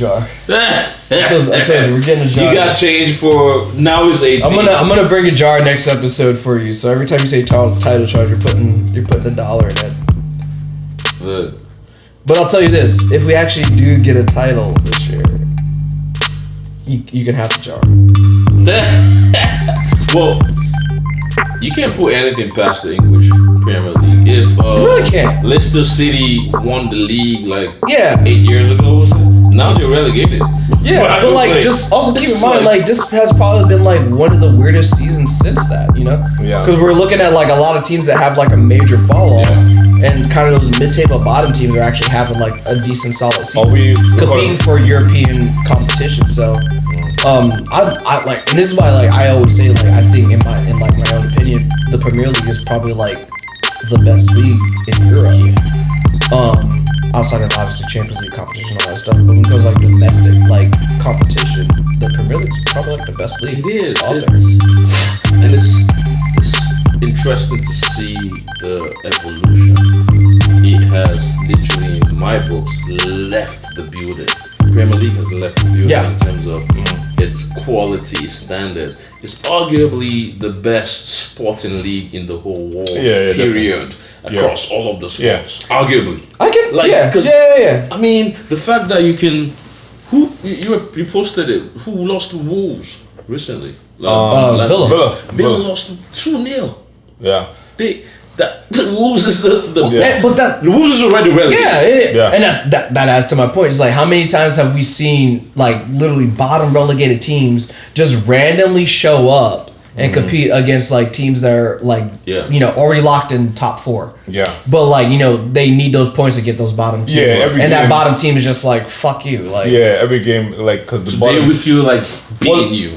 jar. I told you, we're getting a jar. You got change for now. It's 18. I'm gonna bring a jar next episode for you. So every time you say title charge, you're putting $1 in it. Look. But I'll tell you this: if we actually do get a title this year, you can have the jar. Well, you can't put anything past the English Premier League. If You really can't. Leicester City won the league like Yeah. 8 years ago, now they're relegated. Yeah, but like, just also keep in mind, like, this has probably been like one of the weirdest seasons since that, you know? Yeah. Because we're looking at like a lot of teams that have like a major fall off, and kind of those mid-table bottom teams are actually having like a decent, solid season, competing for European competition. So, I like, and this is why like I always say like I think in my own opinion, the Premier League is probably like the best league in Europe. Outside of obviously Champions League competition and all that stuff, but when it goes like domestic like competition, the Premier League is probably like the best league. It is. out there. And it's interesting to see the evolution. It has literally, in my books, left the building. Premier League has left the building in terms of its quality standard. It's arguably the best sporting league in the whole world. Period. Across all of the sports, arguably. I can, like, yeah. I mean, the fact that you can, you posted it. Who lost to Wolves recently? Villa. Villa lost 2-0. Yeah. The Wolves is the Wolves is already Yeah, relegated. and that adds to my point. It's like, how many times have we seen like literally bottom relegated teams just randomly show up and compete against like teams that are like already locked in top 4. Yeah. But like, they need those points to get those bottom teams. Yeah, every game, that bottom team is just like, fuck you. Like, every game, like, because the bottom, we feel like beating you.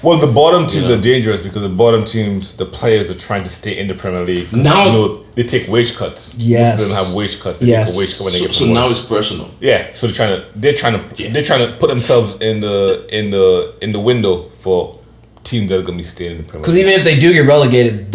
Well, the bottom teams are dangerous because the bottom teams, the players are trying to stay in the Premier League. Now they take wage cuts. Yes. Most of them have wage cuts. They take a wage cut when they get so now it's personal. Yeah. So they're trying to put themselves in the window for teams that are going to be staying in the Premier League. Because even if they do get relegated,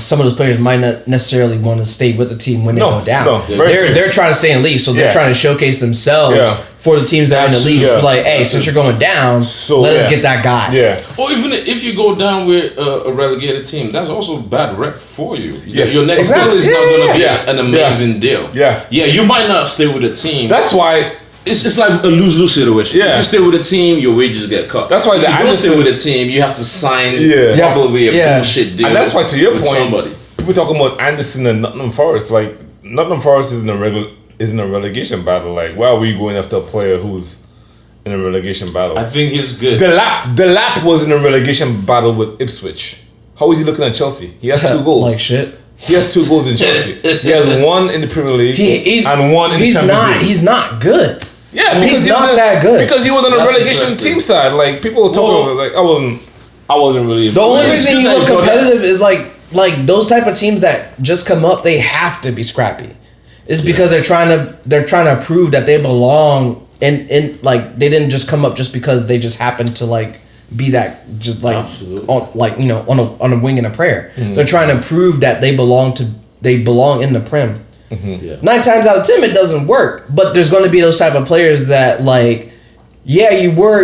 some of those players might not necessarily want to stay with the team when they go down. No, they're trying to stay in the league, so they're trying to showcase themselves for the teams that are in the league. Be like, hey, since you're going down, let us get that guy. Yeah. Or even if you go down with a relegated team, that's also bad rep for you. Your next deal is not going to be an amazing deal. Yeah. Yeah, you might not stay with the team. That's why. It's like a lose-lose situation. Yeah. If you stay with a team, your wages get cut. That's why if you don't stay with a team, you have to sign probably a bullshit deal. And that's why, to your point, somebody. People talking about Anderson and Nottingham Forest. Like, Nottingham Forest is in a relegation battle. Like, why are we going after a player who's in a relegation battle? I think he's good. The Lap was in a relegation battle with Ipswich. How is he looking at Chelsea? He has 2 goals. Like shit. He has 2 goals in Chelsea. He has 1 in the Premier League and 1 in the Champions League. He's not good. Yeah, because he's not that good. Because he was on a relegation team side. Like, people were talking about, like, I wasn't really. The only reason you look competitive is like those type of teams that just come up, they have to be scrappy. It's because they're trying to prove that they belong in like, they didn't just come up just because they just happened to like be that just like on a wing and a prayer. Mm-hmm. They're trying to prove that they belong in the Prem. Mm-hmm. Yeah. 9 times out of 10 it doesn't work, but there's going to be those type of players that like, you were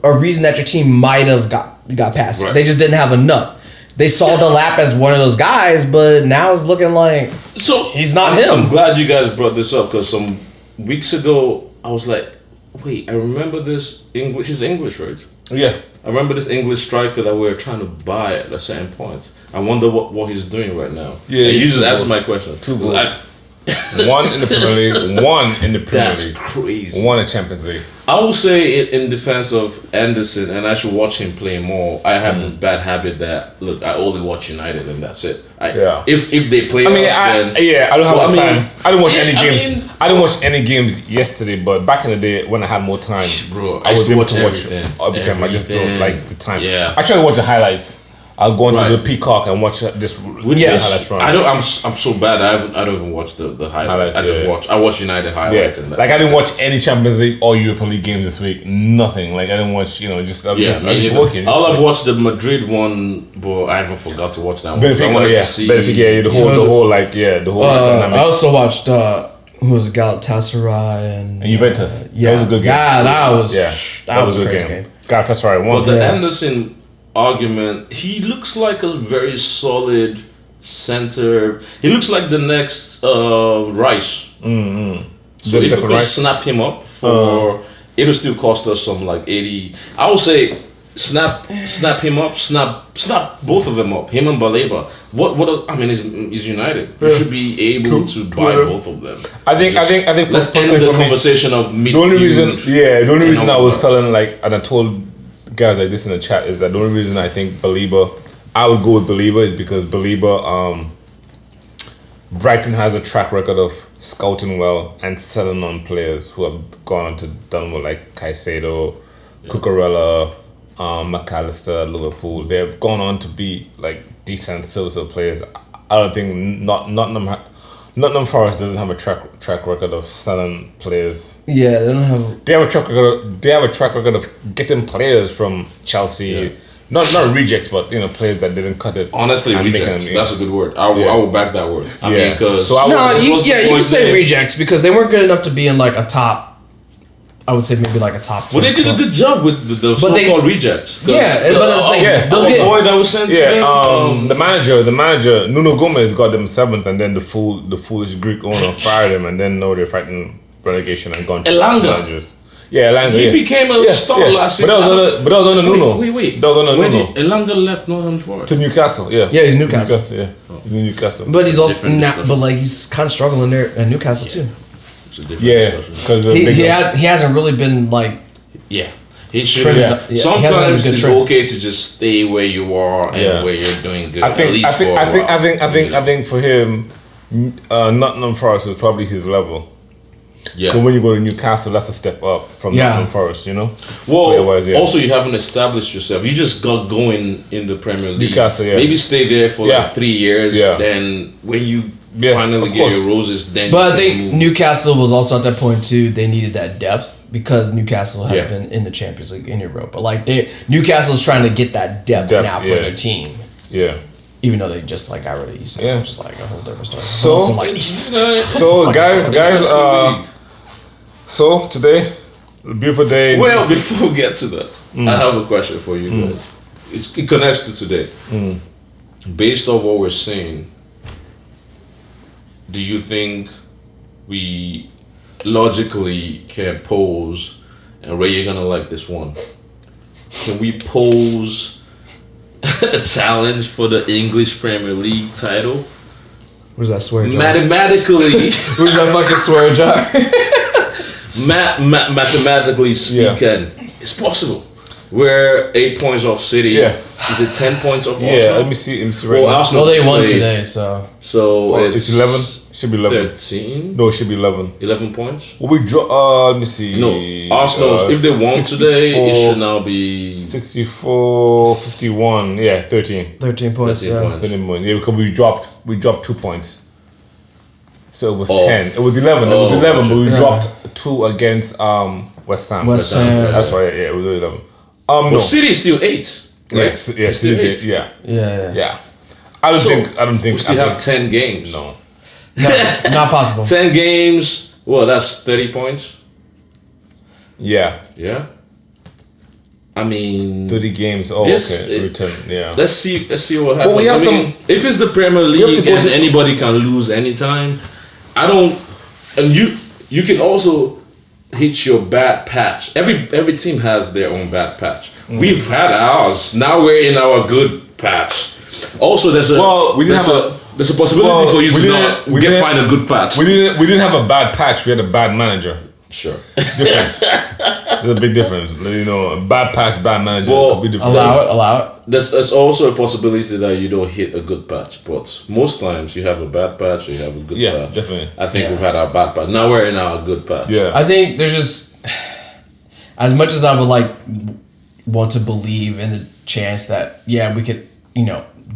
a reason that your team might have got past. Right. They just didn't have enough. They saw the Lap as one of those guys, but now it's looking like he's not him. I'm glad you guys brought this up because some weeks ago I was like, wait, I remember this English. He's English, right? Yeah. I remember this English striker that we were trying to buy at a certain point. I wonder what he's doing right now. Yeah, you just answered my question. 2 goals. 1 in the Premier League, 1 in the Premier League. That's crazy. 1 in Champions League. I will say in defense of Anderson, and I should watch him play more. I have this bad habit that I only watch United and that's it. If they play I don't have time. I didn't watch any games. I didn't watch any games yesterday, but back in the day when I had more time, bro, I was able to watch everything. I just don't like the time. Yeah. I try to watch the highlights. I'll go into the Peacock and watch this highlights run. I'm so bad. I don't even watch the highlights. I watch United highlights. And like I didn't watch any Champions League or European League games this week. Nothing. Like I didn't watch. I was just working. I've watched the Madrid one, but I even forgot to watch that one. Benfica, the whole. I also watched who was it, Galatasaray and Juventus. yeah, That was a good game. Yeah, that was That was a good crazy game. Galatasaray won. But the Yeah. Anderson argument, he looks like a very solid center. He looks like the next Rice. So if we could Rice. snap him up for, it'll still cost us some like 80. I would say snap him up, snap both of them up. Him and Baleba. I mean, he's United. You should be able to buy both of them. I think Let's for- end for the me, conversation of midfield. the only reason I was all telling and I told guys like this in the chat is that the only reason I think I would go with Belieber is because Belieber, Brighton has a track record of scouting well and selling on players who have gone on to done well, like Caicedo, Cucurella, McAllister, Liverpool. They've gone on to be like decent serviceable players. I don't think Nottingham Forest doesn't have a track record of selling players. Yeah, they don't have. They have a track record. They have a track record of getting players from Chelsea. Yeah. Not rejects, but players that didn't cut it. Honestly, and making rejects. them, That's a good word. I will back that word. I mean, because So I would- No, this you was the can boys' say name. rejects because they weren't good enough to be in like a top. I would say maybe like a top. Well, 10 they did a club. good job with the But they- so-called rejects. 'Cause Yeah, but it's like, the they'll get- boy that was sent to them. the manager Nuno Gomez got them 7th, and then the foolish Greek owner fired him, and then now they're fighting relegation and gone to Elanga. managers. Yeah, Elanga. He became a star last season. But that was under Nuno. Wait. That was under When Nuno. did Elanga left Nottingham Forest? To Newcastle, yeah. Yeah, he's Newcastle. Yeah. He's in Newcastle. But he's also different not. discussion. But like he's kind of struggling there at Newcastle too. It's a different yeah, discussion. because He hasn't really been like. Yeah. He should. Trend- Yeah. yeah, he hasn't had a Sometimes good it's trend. okay to just stay where you are and Yeah. where you're doing good. I think at least I think for a I think I while, think I think you know? I think for him, Nottingham Forest was probably his level. Yeah. Because when you go to Newcastle, that's a step up from Yeah. Nottingham Forest, you know. Well, Otherwise, yeah. also you haven't established yourself. You just got going in the Premier League. Newcastle, yeah. Maybe stay there for Yeah. like 3 years. Yeah. Then when you Yeah, finally of get course. your roses, then. But you I can think move. Newcastle was also at that point too. They needed that depth because Newcastle has Yeah. been in the Champions League in Europa. Like Newcastle's trying to get that depth now for yeah. their team. Yeah. Even though they just like got rid of Isak, Yeah. which is like a whole different story. So- Also, like, So guys, so today, beautiful day. Well, before we get to that, Mm. I have a question for you guys. It connects to today. Mm. Based on what we're saying, do you think we logically can pose, and Ray, you're gonna like this one, can we pose a challenge for the English Premier League title? where's that swear jar? Mathematically, Where's that fucking swear jar? mathematically speaking, it's possible. We're 8 points off City. Yeah. Is it 10 points off Yeah, Arsenal? let me see right Well, now. Arsenal Well, they won played, today, so So It's 11. Should be 11. 13? No, it should be 11. 11 points? Well, we draw. Let me see. No. Arsenal, if they won today, it 64, should now be 64, 51. Yeah, 13. 13 points. 13 yeah. points. 13 points. Yeah, because we dropped 2 points. So it was Off. 10. It was 11. It was Oh, 11, gotcha. but we Yeah. dropped 2 against West Ham. West Ham, Ham. yeah. That's why. Yeah, it was 11. Well, No. City is still 8. Right? Yes, It's still yes, 8. yeah, Yeah. yeah. I don't So, think. We still have 10 games. No. No, not possible. 10 games. Well, that's 30 points. Yeah, Yeah. I mean, 30 games. Oh, This- okay. Return. Yeah. let's see what happens. we have I mean, if it's the Premier have League to go and to- anybody can lose anytime, I don't. And you can also hit your bad patch. Every team has their own bad patch. Mm. We've had ours. Now we're in our good patch. Also, there's a Well, we didn't there's a possibility Well, for you we to didn't- not we didn't- find a good patch. We didn't have a bad patch. We had a bad manager. Sure. Difference. There's a big difference. You know, a bad patch, bad manager Well, could be different. Allow it. There's also a possibility that you don't hit a good patch, but most times you have a bad patch or you have a good Yeah, patch. definitely. I think we've had our bad patch. Now we're in our good patch. Yeah. I think there's just as much as I would like want to believe in the chance that we could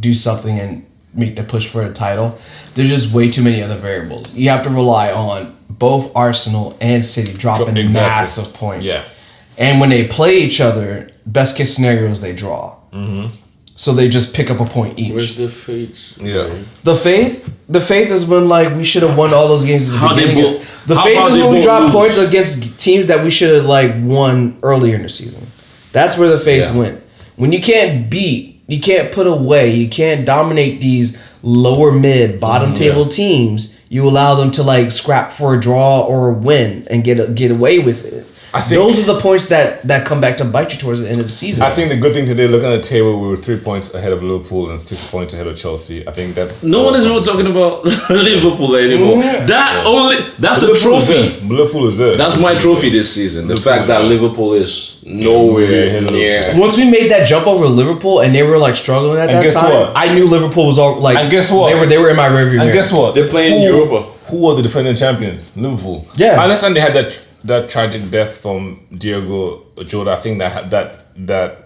do something and make the push for a title. There's just way too many other variables. You have to rely on both Arsenal and City dropping Exactly. massive points. Yeah. And when they play each other, best case scenario is they draw. so they just pick up a point each. Where's the faith? Yeah. The faith is when like we should have won all those games at the How they beginning. both- The how faith about is they when we both drop lose? points against teams that we should have like won earlier in the season. That's where the faith Yeah. went. When you can't beat, you can't put away, you can't dominate these lower mid, bottom table teams. You allow them to like scrap for a draw or a win and get away with it. I think- Those are the points that come back to bite you towards the end of the season. I think the good thing today, looking at the table, we were 3 points ahead of Liverpool and 6 points ahead of Chelsea. I think that's No one is even talking about Liverpool anymore. That's a Liverpool is trophy. there. Liverpool is there. That's my trophy this season. The Liverpool, fact that yeah. Liverpool is nowhere near. Once we made that jump over Liverpool and they were like struggling at And that guess time, what? I knew Liverpool was all like. And guess what? They were in my rearview mirror. And guess what? They're playing Who- Europa. Who were the defending champions? Liverpool. Yeah. I understand they had that tragic death from Diego Jota. I think that.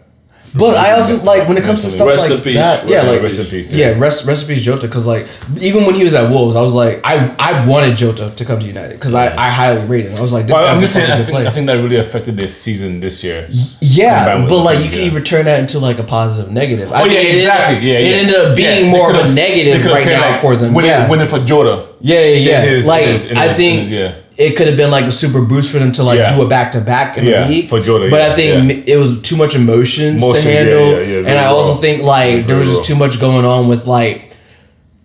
But I also like when it comes to stuff Rest like in peace. that. Yeah, like rest in peace. yeah, rest in peace, Jota. Because like even when he was at Wolves, I was like, I wanted Jota to come to United because I highly rated him. I was like, this Well, guy's I'm a just saying. fucking I good think, player. I think that really affected their season this year. Yeah, Combined with but the like things, you can yeah. even turn that into like a positive negative. I Oh yeah, think it exactly. ended- Yeah, yeah. It ended up being Yeah, more they of a could've- they negative could've right said, now like, for them. Winning for Jota. Yeah. in his- like in his- in I his- think in his- yeah. it could have been like a super boost for them to like Yeah. do a back to back in Yeah, the league for Jota, But yeah, I think it was too much emotions to Emotions, yeah, handle, yeah, yeah, and very I also raw. think like there was Very just raw. too much going on with like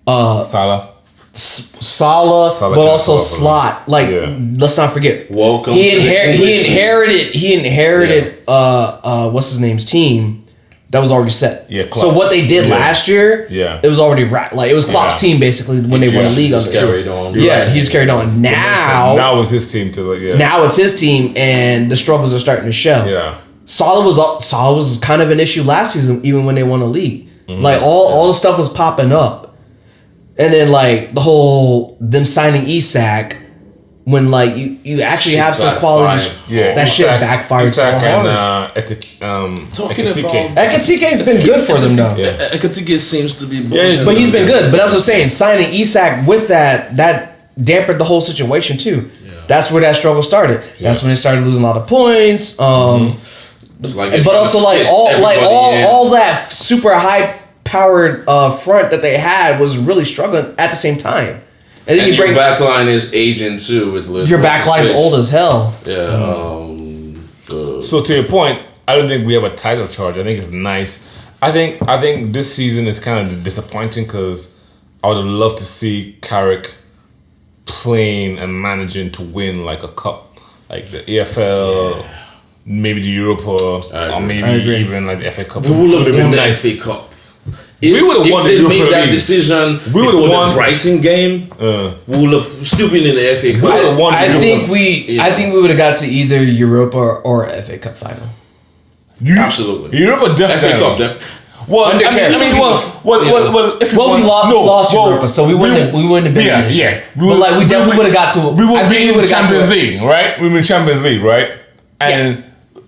Salah. Salah, Salah but can't also stop him. Slot. Like Yeah. let's not forget, Welcome he to the English inherited what's his name's team that was already set. Yeah, Klopp. So what they did Yeah. last year, Yeah. it was already like it was Klopp's Yeah. team basically when they won the league. just under carried True. on. Yeah, Right. he just carried on. Now it's his team to like. Yeah. Now it's his team, and the struggles are starting to show. Yeah. Salah was kind of an issue last season, even when they won a league. Mm-hmm. Like all the stuff was popping up, and then like the whole them signing Isak, when like you actually Shit have some backfired. qualities. Yeah. that shit backfired so Isak hard. and Talking Ekitike. about- Ekitike's been good for them though. Yeah. Ekitike seems to be. Yeah, But he's been good. But that's what I'm saying. Signing Isak with that dampened the whole situation too. Yeah. That's where that struggle started. That's when they started losing a lot of points. It's like they're But trying also to like fit all everybody in. all that super high powered front that they had was really struggling at the same time. And then And you your bring back line is aging too with Liverpool. your back line's old as hell. Yeah. So to your point, I don't think we have a title charge. I think it's nice. I think this season is kind of disappointing because I would have loved to see Carrick playing and managing to win like a cup, like the EFL, maybe the Europa, or agree. maybe I agree. even like the FA Cup. We would have Would've won been the FA Cup. We would've If won the they Europa made that League. decision We would've before won- the Brighton game, we would have still been in the FA Cup. We would've won I Europa. think Yeah. I think we would have got to either Europa or FA Cup final. Absolutely. Europa definitely. FA Cup, definitely. Well, Under I Carrick. mean, if Well, we lost Europa, so we wouldn't have been. Yeah, in this yeah. year. But like we definitely would have got to. We would I think be in would've got to Champions it. League, right? We were in Champions League, right? And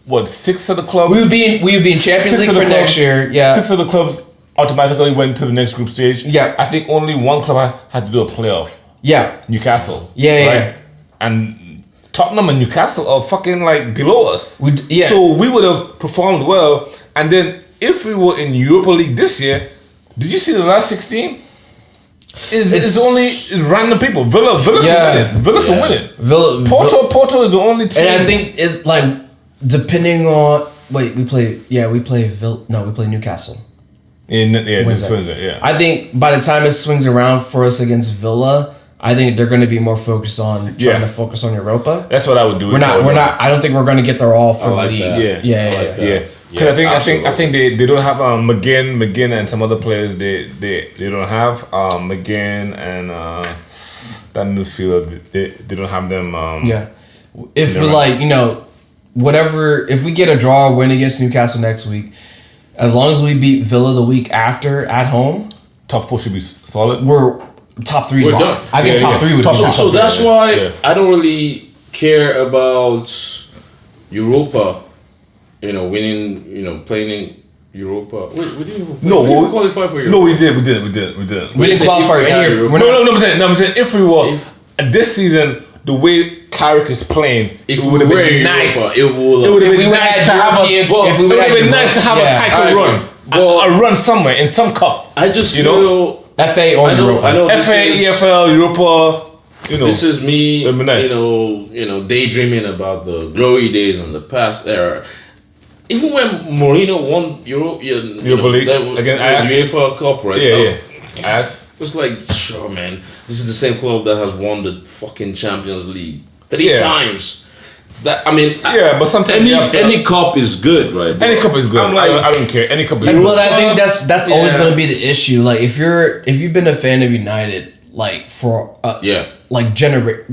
what? 6 of the clubs. We would be in Champions Six League of the for next clubs- year. Yeah. 6 of the clubs automatically went to the next group stage. Yeah. I think only one club had to do a playoff. Yeah. Newcastle. Yeah, right? yeah. And Tottenham and Newcastle are fucking like below us. Yeah. So we would have performed well. And then if we were in Europa League this year, did you see the last 16? It's only random people. Villa can Yeah. win it. Villa can win it. Villa, Porto is the only team. and I think it's like depending on we play Newcastle. this Wednesday. Wednesday, yeah. I think by the time it swings around for us against Villa, I think they're going to be more focused on trying to focus on Europa. That's what I would do. We're not. I don't think we're going to get there all for I the like league. that. Yeah. I like that. Yeah. Yeah, Because I think they don't have McGinn and some other players they don't have McGinn and that midfielder they don't have them. Yeah. If They're we right. whatever, if we get a draw or win against Newcastle next week, as long as we beat Villa the week after at home, top 4 should be solid. we're top 3 We're locked. done. I think Yeah, top yeah. 3 would Top be three. locked. So that's why Yeah. I don't really care about Europa. Winning, playing in Europa. Wait, we didn't even No, we didn't we- qualify for Europa. No, we did. We didn't said qualify if we had any. Europa. We're not. No, I'm saying if we were If- this season, the way Carrick is playing, If it we would have were been in nice. Europa, it would have It would have If we been would've nice had to have European- a. if we It would would've have had been nice to have a yeah, title I agree. run. a run somewhere in some cup. I just You feel know? FA or I know. Europa. I know. This FA, is, EFL, Europa. You know, This is me, It'd be nice. you know, daydreaming about the glory days and the past era. Even when Mourinho won Europa League against Ajax. UEFA Cup, right? Yeah. Ajax. It's like, sure, man. This is the same club that has won the fucking Champions League 3 Yeah. times. That I mean, Yeah, but sometimes you have to- any cup is good, right? Any cup is good. I'm like, I don't care. Any cup is But good. I think that's always Yeah. going to be the issue. Like if you've been a fan of United like for Yeah. like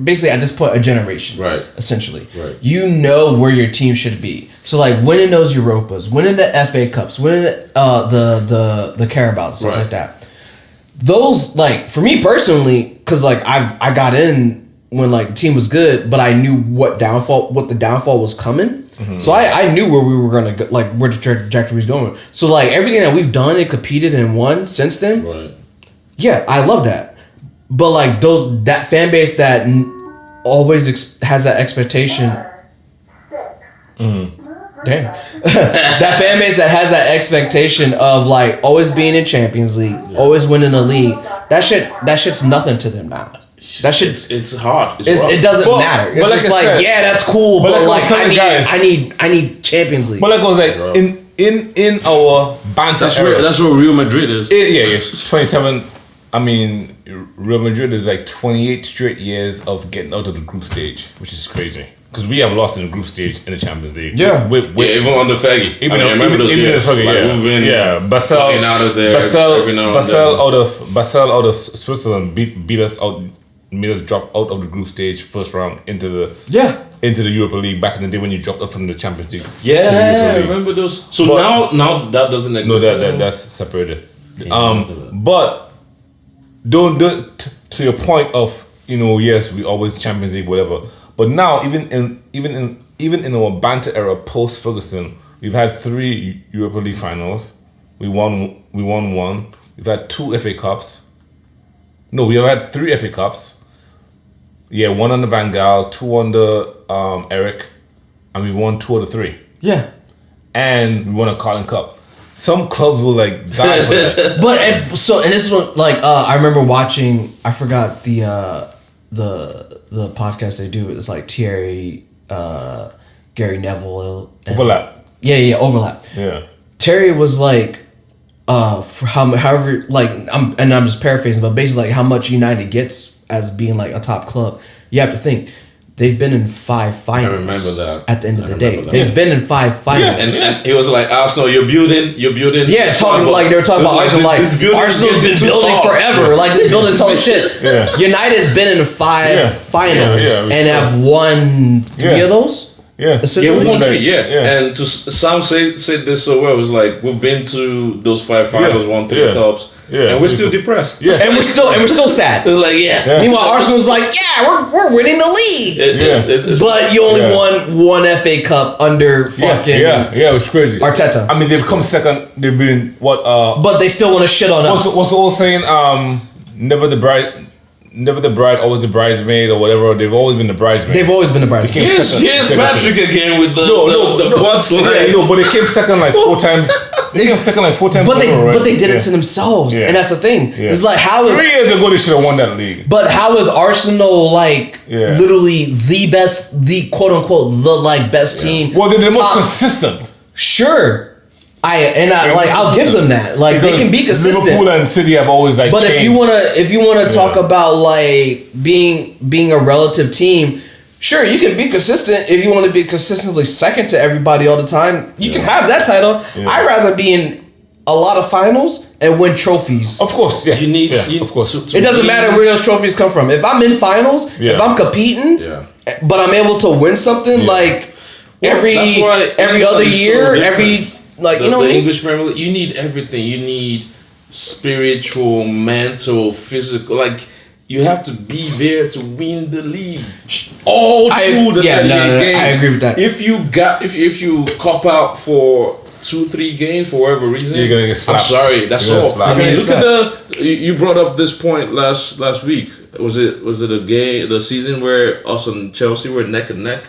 basically I just put a generation, Right. essentially. Right. You know where your team should be. So like winning those Europas, winning the FA Cups, winning the Carabaos, stuff Right. like that. Those like for me personally, because like I got in when like the team was good, but I knew what the downfall was coming. Mm-hmm. So I knew where we were gonna go, like where the trajectory was going. So like everything that we've done and competed and won since then, right. yeah, I love that. But like that fan base that always has that expectation. Damn. That fan base that has that expectation of like always being in Champions League, always winning a league. That shit's nothing to them now. That shit. It's hard. It's rough. It doesn't But- matter. It's but like just I like said- yeah, that's cool, but but, like I was like telling guys- I need Champions League. But like I was like in our banter era. That's what Real Madrid is. Yeah, 27. I mean, Real Madrid is like 28 straight years of getting out of the group stage, which is crazy. Because we have lost in the group stage in the Champions League. Yeah. Even under Fergie. Even I remember those years. Fucking, Like, yeah. we've been Basel fucking out of there every now and Basel out of Switzerland beat us out, made us drop out of the group stage first round into the Europa League back in the day when you dropped up from the Champions League. to the Yeah, I Europa League. remember those. So But- now that doesn't exist. No, anymore. that's separated. remember But don't to your point of yes, we always Champions League whatever. But now even in our banter era post Ferguson, we've had 3 Europa League finals. We won one. We've had 2 FA Cups. No, we have had 3 FA Cups. Yeah, 1 under Van Gaal, 2 under Eric, and we won 2 out of 3. yeah. And we won a Carling Cup. Some clubs will like die for that. But and this is what like I remember watching. I forgot the podcast they do. It's like Thierry, Gary Neville, and, Overlap. Yeah, overlap. Yeah. Terry was like, for however like I'm just paraphrasing, but basically like how much United gets as being like a top club. You have to think. They've been in 5 finals. I remember that. At the end of the day, remember that. they've been in 5 finals. And he was like, Arsenal, you're building. Yeah, this talking club, like they were talking it was about Arsenal. Like this building is Arsenal's getting been too building tall. forever. Like this building's all shit. Yeah. United's been in 5 Yeah. finals Yeah, and have won 3 Yeah. of those. Yeah. Yeah, Essentially, we won Like, 3, yeah. And Sam said this so well. It was like, we've been to those 5 finals, Yeah. won 3 Yeah. cups, Yeah. and we're still depressed. Yeah. and we're still sad. It was like, yeah. Meanwhile, Arsenal's like, yeah, we're winning the league, It's- but you only Yeah. won 1 FA Cup under fucking. Yeah, it was crazy. Arteta. I mean, they've come second. They've been what? But they still want to shit on us. What's the old saying? Never the bride, always the bridesmaid, or whatever. They've always been the bridesmaid. They've always been the bride. They came Here's second. Patrick again with the No. punchline. Yeah, no, but they came second like 4 times. They came second like 4 times. But in a row, right? they did Yeah. it to themselves, Yeah. and that's the thing. Yeah. It's like how is 3 years ago they should have won that league. But how is Arsenal like Yeah. literally the quote unquote the like best team? Well, they're the most top- consistent. Sure. I'll give them that. Like they Because can be consistent. Liverpool and City have always like. But if you wanna talk Yeah. about like being a relative team, sure you can be consistent if you want to be consistently second to everybody all the time. You can have that title. Yeah. I'd rather be in a lot of finals and win trophies. of course, yeah, You need, of course. It doesn't matter where those trophies come from. If I'm in finals, Yeah. if I'm competing, Yeah. but I'm able to win something like every That's why every other England is so year, different. The English Premier League, you need everything. You need spiritual, mental, physical. Like you have to be there to win the league. All through the 38 games. I agree with that. If you cop out for 2-3 games for whatever reason, You're gonna get slapped. I'm sorry. That's You're gonna all. slap. I mean, You're look gonna at you brought up this point last week. Was it the season where us and Chelsea were neck and neck?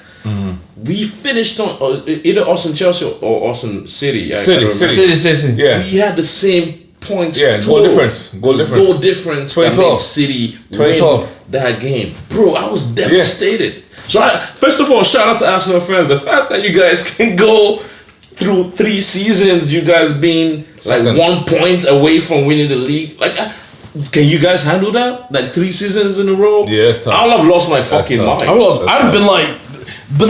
we finished on either Austin Chelsea or Austin City. I City, can't remember. City. Yeah. We had the same points. Yeah, goal difference. Goal difference. That made 2012. City 2012. win that game. Bro, I was devastated. So first of all, shout out to Arsenal fans. The fact that you guys can go through 3 seasons, you guys being Second. like 1 point away from winning the league. Like, can you guys handle that? Like 3 seasons in a row? Yeah, it's tough. I'll have lost my fucking tough. mind. I'd have been like, but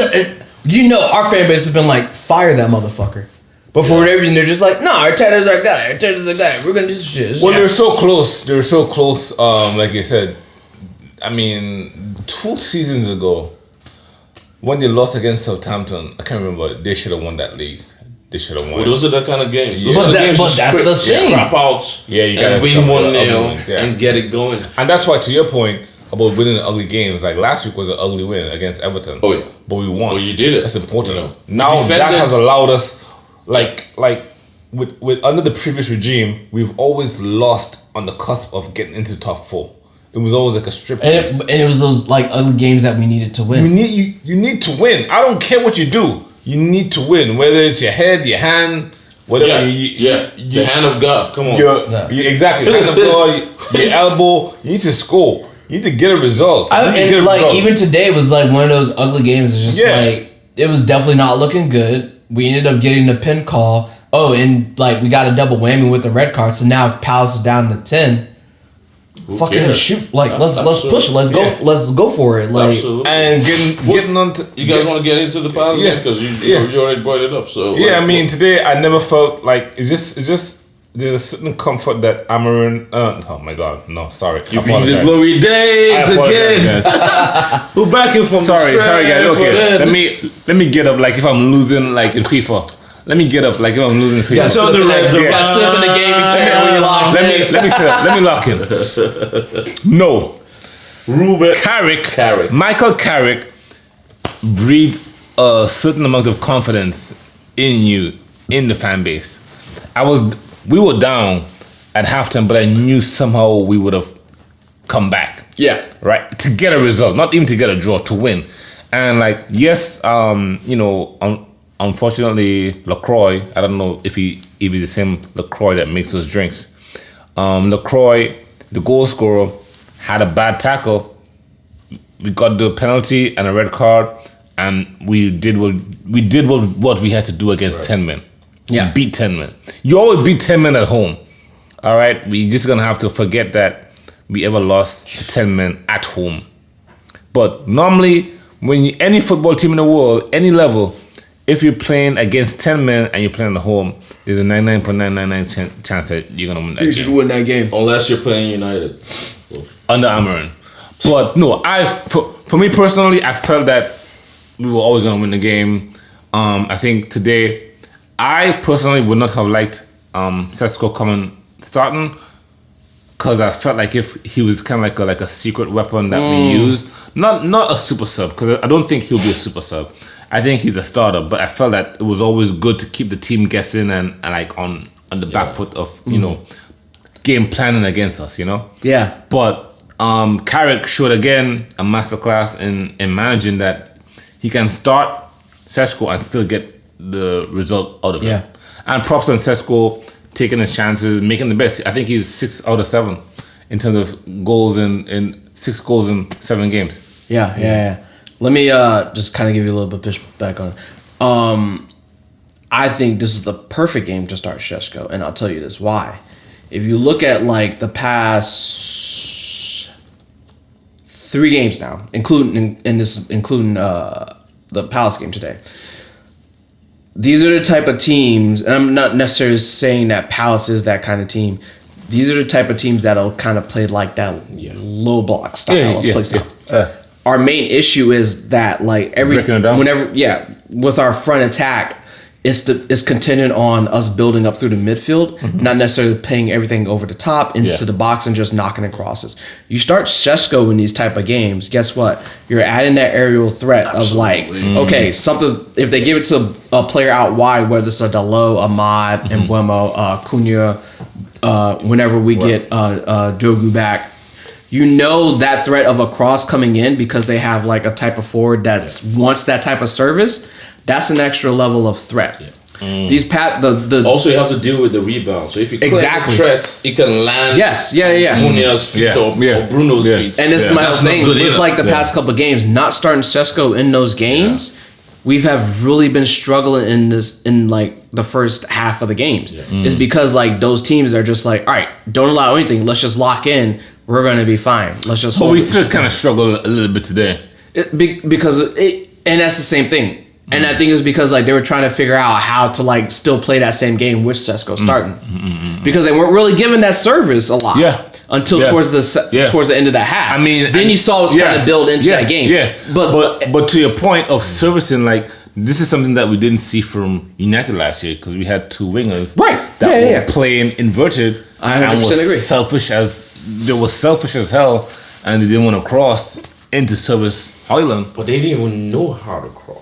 our fan base has been like, fire that motherfucker. But for whatever reason, they're just like, no, Arteta's our guy. We're gonna do some shit. Well, they're so close. They're so close. Like you said, I mean, 2 seasons ago, when they lost against Southampton, I can't remember. They should have won that league. They should have won. Well, those are the kind of games. Those Yeah. are the But games that's you the thing. Scrap outs. Yeah, you and gotta win scrap 1-0 the ugly ones, yeah. and get it going. And that's why, to your point about winning the ugly games, like last week was an ugly win against Everton. Oh, yeah. But we won. Oh, you did it. That's important. You know. Now You defended. that has allowed us, like with under the previous regime, we've always lost on the cusp of getting into the top 4. It was always like a strip chase. and it was those like ugly games that we needed to win. You need to win. I don't care what you do. You need to win. Whether it's your head, your hand, whatever. The hand of God. Come on. Exactly. Hand of God, your elbow. You need to score. You need to get a result. And like even today was like one of those ugly games. It's just like it was definitely not looking good. We ended up getting the pin call. Oh, and like we got a double whammy with the red card. So now Palace is down to 10. Fucking cares? shoot! Like let's push it. Let's go for it. Like Absolutely. and getting on to You guys want to get into the Palace game? Because you already brought it up. So I mean today I never felt like it's just there's a certain comfort that Amarin. Oh my God, no, sorry. you beat the glory days again. We're back in from Sorry, the guys. Okay, then. let me get up like if I'm losing like in FIFA. Let me get up like if I'm losing in FIFA. got So the Reds are got slip in the gaming chair when you locked in. Let me sit up. Let me lock in. No. Ruben Carrick. Michael Carrick breeds a certain amount of confidence in you, in the fan base. We were down at halftime, but I knew somehow we would have come back. Yeah. Right? To get a result, not even to get a draw, to win. And like, yes, unfortunately, LaCroix, I don't know if he's the same LaCroix that makes those drinks. LaCroix, the goal scorer, had a bad tackle. We got the penalty and a red card, and we did what we had to do against 10 men. Yeah. We beat 10 men. You always beat 10 men at home. All right? We just gonna have to forget that we ever lost to 10 men at home. But normally, when any football team in the world, any level, if you're playing against 10 men and you're playing at home, there's a 99.999% chance that you're gonna win that game. You should win that game. Unless you're playing United. Under Amarin. But no, for me personally, I felt that we were always gonna win the game. I think today, I personally would not have liked Sesko starting, because I felt like if he was kind of like a secret weapon that we used, not a super sub, because I don't think he'll be a super sub. I think he's a starter, but I felt that it was always good to keep the team guessing and like on the back foot of game planning against us, Yeah. But Carrick showed again a masterclass in managing that he can start Sesko and still get the result out of it. And props on Sesko taking his chances, making the best. I think he's 6 out of 7 in terms of goals in 6 goals in 7 games. Yeah. Let me just kind of give you a little bit of pushback on it. I think this is the perfect game to start Sesko, and I'll tell you this why. If you look at like the past 3 games now, including the Palace game today, these are the type of teams, and I'm not necessarily saying that Palace is that kind of team. These are the type of teams that'll kind of play like that low block style of play style. Our main issue is that like with our front attack, it's contingent on us building up through the midfield, not necessarily paying everything over the top into the box and just knocking it crosses. You start Sesko in these type of games, guess what? You're adding that aerial threat of like, okay, something, if they give it to a player out wide, whether it's a Dalot, Ahmad, Mbeumo, Cunha, whenever we get Dogu back, you know that threat of a cross coming in because they have like a type of forward that wants that type of service. That's an extra level of threat. These also you have to deal with the rebound. So if you exactly threat, it can land. Yes, Cunha's feet or Bruno's feet. And this is my whole thing with like the past couple of games, not starting Šeško in those games. We have really been struggling in like the first half of the games. It's because like those teams are just like, all right, don't allow anything. Let's just lock in. We're gonna be fine. Let's just hold. But we still kind of struggle a little bit today. And that's the same thing. And I think it was because like they were trying to figure out how to like still play that same game with Šeško starting, because they weren't really giving that service a lot. Until towards the end of the half. I mean, then you saw us kind of build into that game. But to your point of servicing, like this is something that we didn't see from United last year because we had two wingers that were playing inverted. I 100% agree. They were selfish as hell, and they didn't want to cross into service Højlund. But they didn't even know how to cross.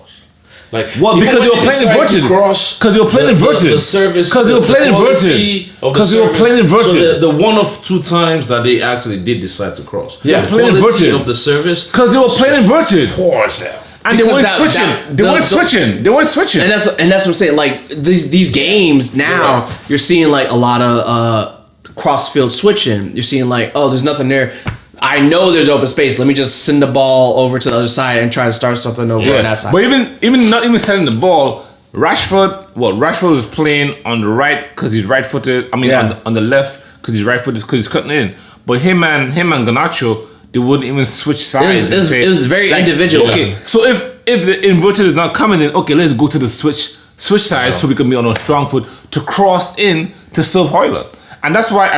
Like, because they were playing inverted. Because they were playing inverted. The service. Because they were playing inverted. Because they were playing inverted. So the one of two times that they actually did decide to cross. Yeah, the playing inverted of the service. Because they were playing inverted. Poor as hell. And they weren't switching. They weren't switching. And that's what I'm saying. Like these games now, you're seeing like a lot of cross field switching. You're seeing like, oh, there's nothing there. I know there's open space. Let me just send the ball over to the other side and try to start something over on that side. But even not even sending the ball, Rashford was playing on the right because he's right-footed. I mean, on the left because he's right-footed because he's cutting in. But him and Garnacho, they wouldn't even switch sides. It was very individual. Okay, so if the inverted is not coming in, okay, let's go to the switch sides so we can be on a strong foot to cross in to serve Højlund. And that's why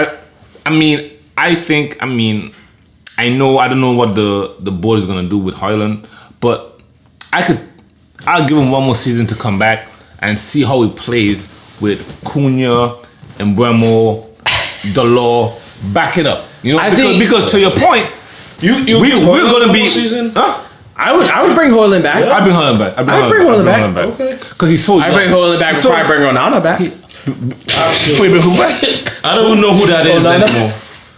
I don't know what the board is gonna do with Højlund, but I'll give him one more season to come back and see how he plays with Cunha, Mbeumo, Dalot, back it up. You know, because to your point, we're gonna be season. Huh? I would bring Højlund back. I'd bring Højlund back. I'd bring Højlund back. Okay. Because he's so. I bring Højlund back before I bring Ronaldo back. Wait, who back? I don't even know who that is anymore.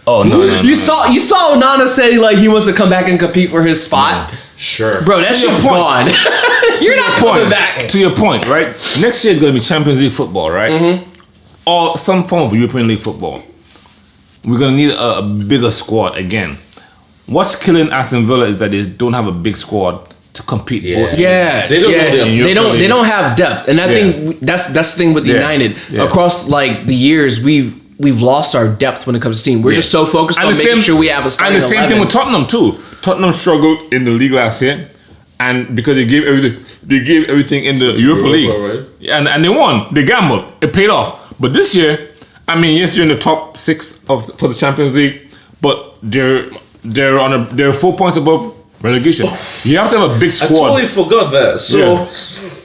Oh no! You saw Onana say like he wants to come back and compete for his spot. Yeah, sure, bro. That shit's gone. You're not coming back. To your point, right? Next year is gonna be Champions League football, right? Or some form of European League football. We're gonna need a bigger squad again. What's killing Aston Villa is that they don't have a big squad to compete. Both. They don't have depth, and I think that's the thing with United. Across like the years, we've lost our depth when it comes to team. We're just so focused on making sure we have a starting 11. And the same thing with Tottenham too. Tottenham struggled in the league last year, and because they gave everything in the Europa League, right? And they won. They gambled. It paid off. But this year, I mean, yes, you're in the top 6 for the Champions League, but they're 4 points above relegation. You have to have a big squad. I totally forgot that. So,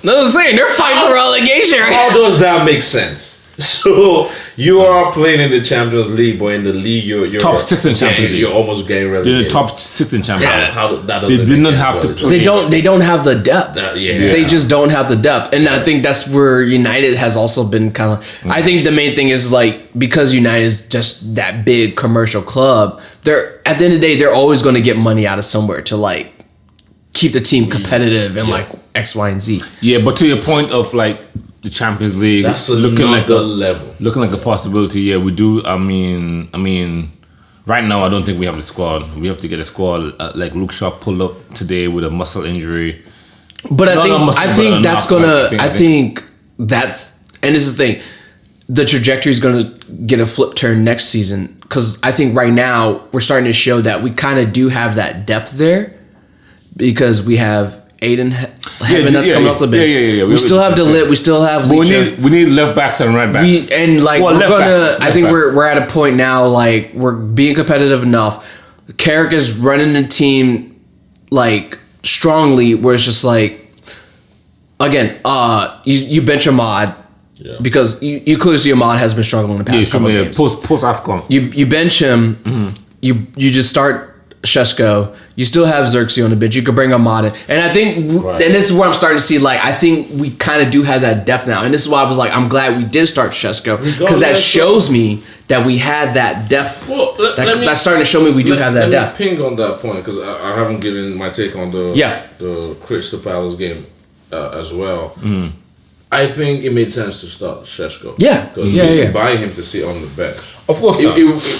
no, I'm saying they're fighting for relegation. How does that make sense? So you are playing in the Champions League, but in the league you're top 6 in Champions League. You're almost getting relegated. They're in the top 6 in Champions League. How that they did not have to play. They don't have the depth. They just don't have the depth, and I think that's where United has also been kind of. I think the main thing is like because United is just that big commercial club. They're at the end of the day they're always going to get money out of somewhere to like keep the team competitive and like X, Y, and Z. Yeah, but to your point of like. The Champions League that's looking like level. Looking like a possibility. Yeah, we do. I mean, right now I don't think we have the squad. We have to get a squad. Like Luke Shaw pulled up today with a muscle injury. But I think that's gonna. I think that's and this is the thing. The trajectory is gonna get a flip turn next season because I think right now we're starting to show that we kind of do have that depth there because we have. Aiden Heaven that's coming off the bench. We still have DeLit. We still have Leach. We need left backs and right backs. I think we're at a point now like we're being competitive enough. Carrick is running the team like strongly where it's just like again, you bench Ahmad because you clearly see Ahmad has been struggling in the past couple of games. Post AFCON. You bench him, you just start Šeško, You still have Xerxes on the bench. You could bring Ahmad in. And I think, and this is where I'm starting to see, like, I think we kind of do have that depth now. And this is why I was like, I'm glad we did start Shesko. Because that shows me that we had that depth. Well, that's starting to show me we do have that depth. Let me ping on that point, because I haven't given my take on the Crystal Palace game as well. I think it made sense to start Shesko. Because we buy him to sit on the bench. Of course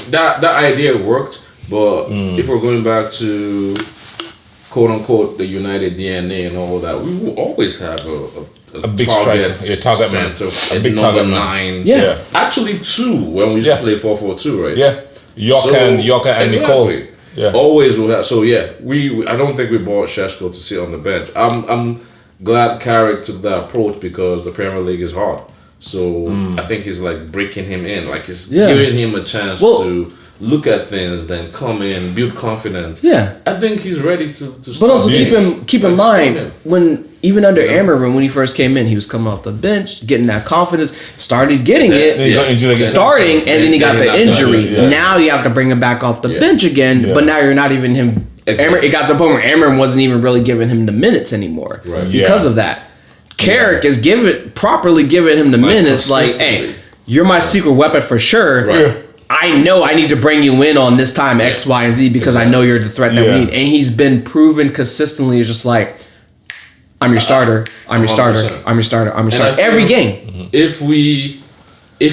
that idea worked, but if we're going back to quote unquote the United DNA and all that, we will always have a big target center, a big number 9. Yeah. Actually 2 when we used to play 4-4-2, right? Yeah. Yorker and Nicole. Yeah. Always will have. So we I don't think we bought Shesko to sit on the bench. I'm glad Carrick took that approach because the Premier League is hard. So I think he's like breaking him in, like he's giving him a chance to look at things, then come in, build confidence. Yeah, I think he's ready to but also keep in mind when even under Ammerman, when he first came in, he was coming off the bench, getting that confidence, started getting starting, and then he got the injury. Now you have to bring him back off the bench again, but now you're not even him. It got to a point where Ammerman wasn't even really giving him the minutes anymore because of that. Carrick is properly giving him the minutes. Like, hey, you're my secret weapon for sure. Right. I know I need to bring you in on this time X, Y, and Z because I know you're the threat that we need. And he's been proven consistently. It's just like, I'm your starter. I'm your starter. 100%. I'm your starter. I'm your starter. Every game. If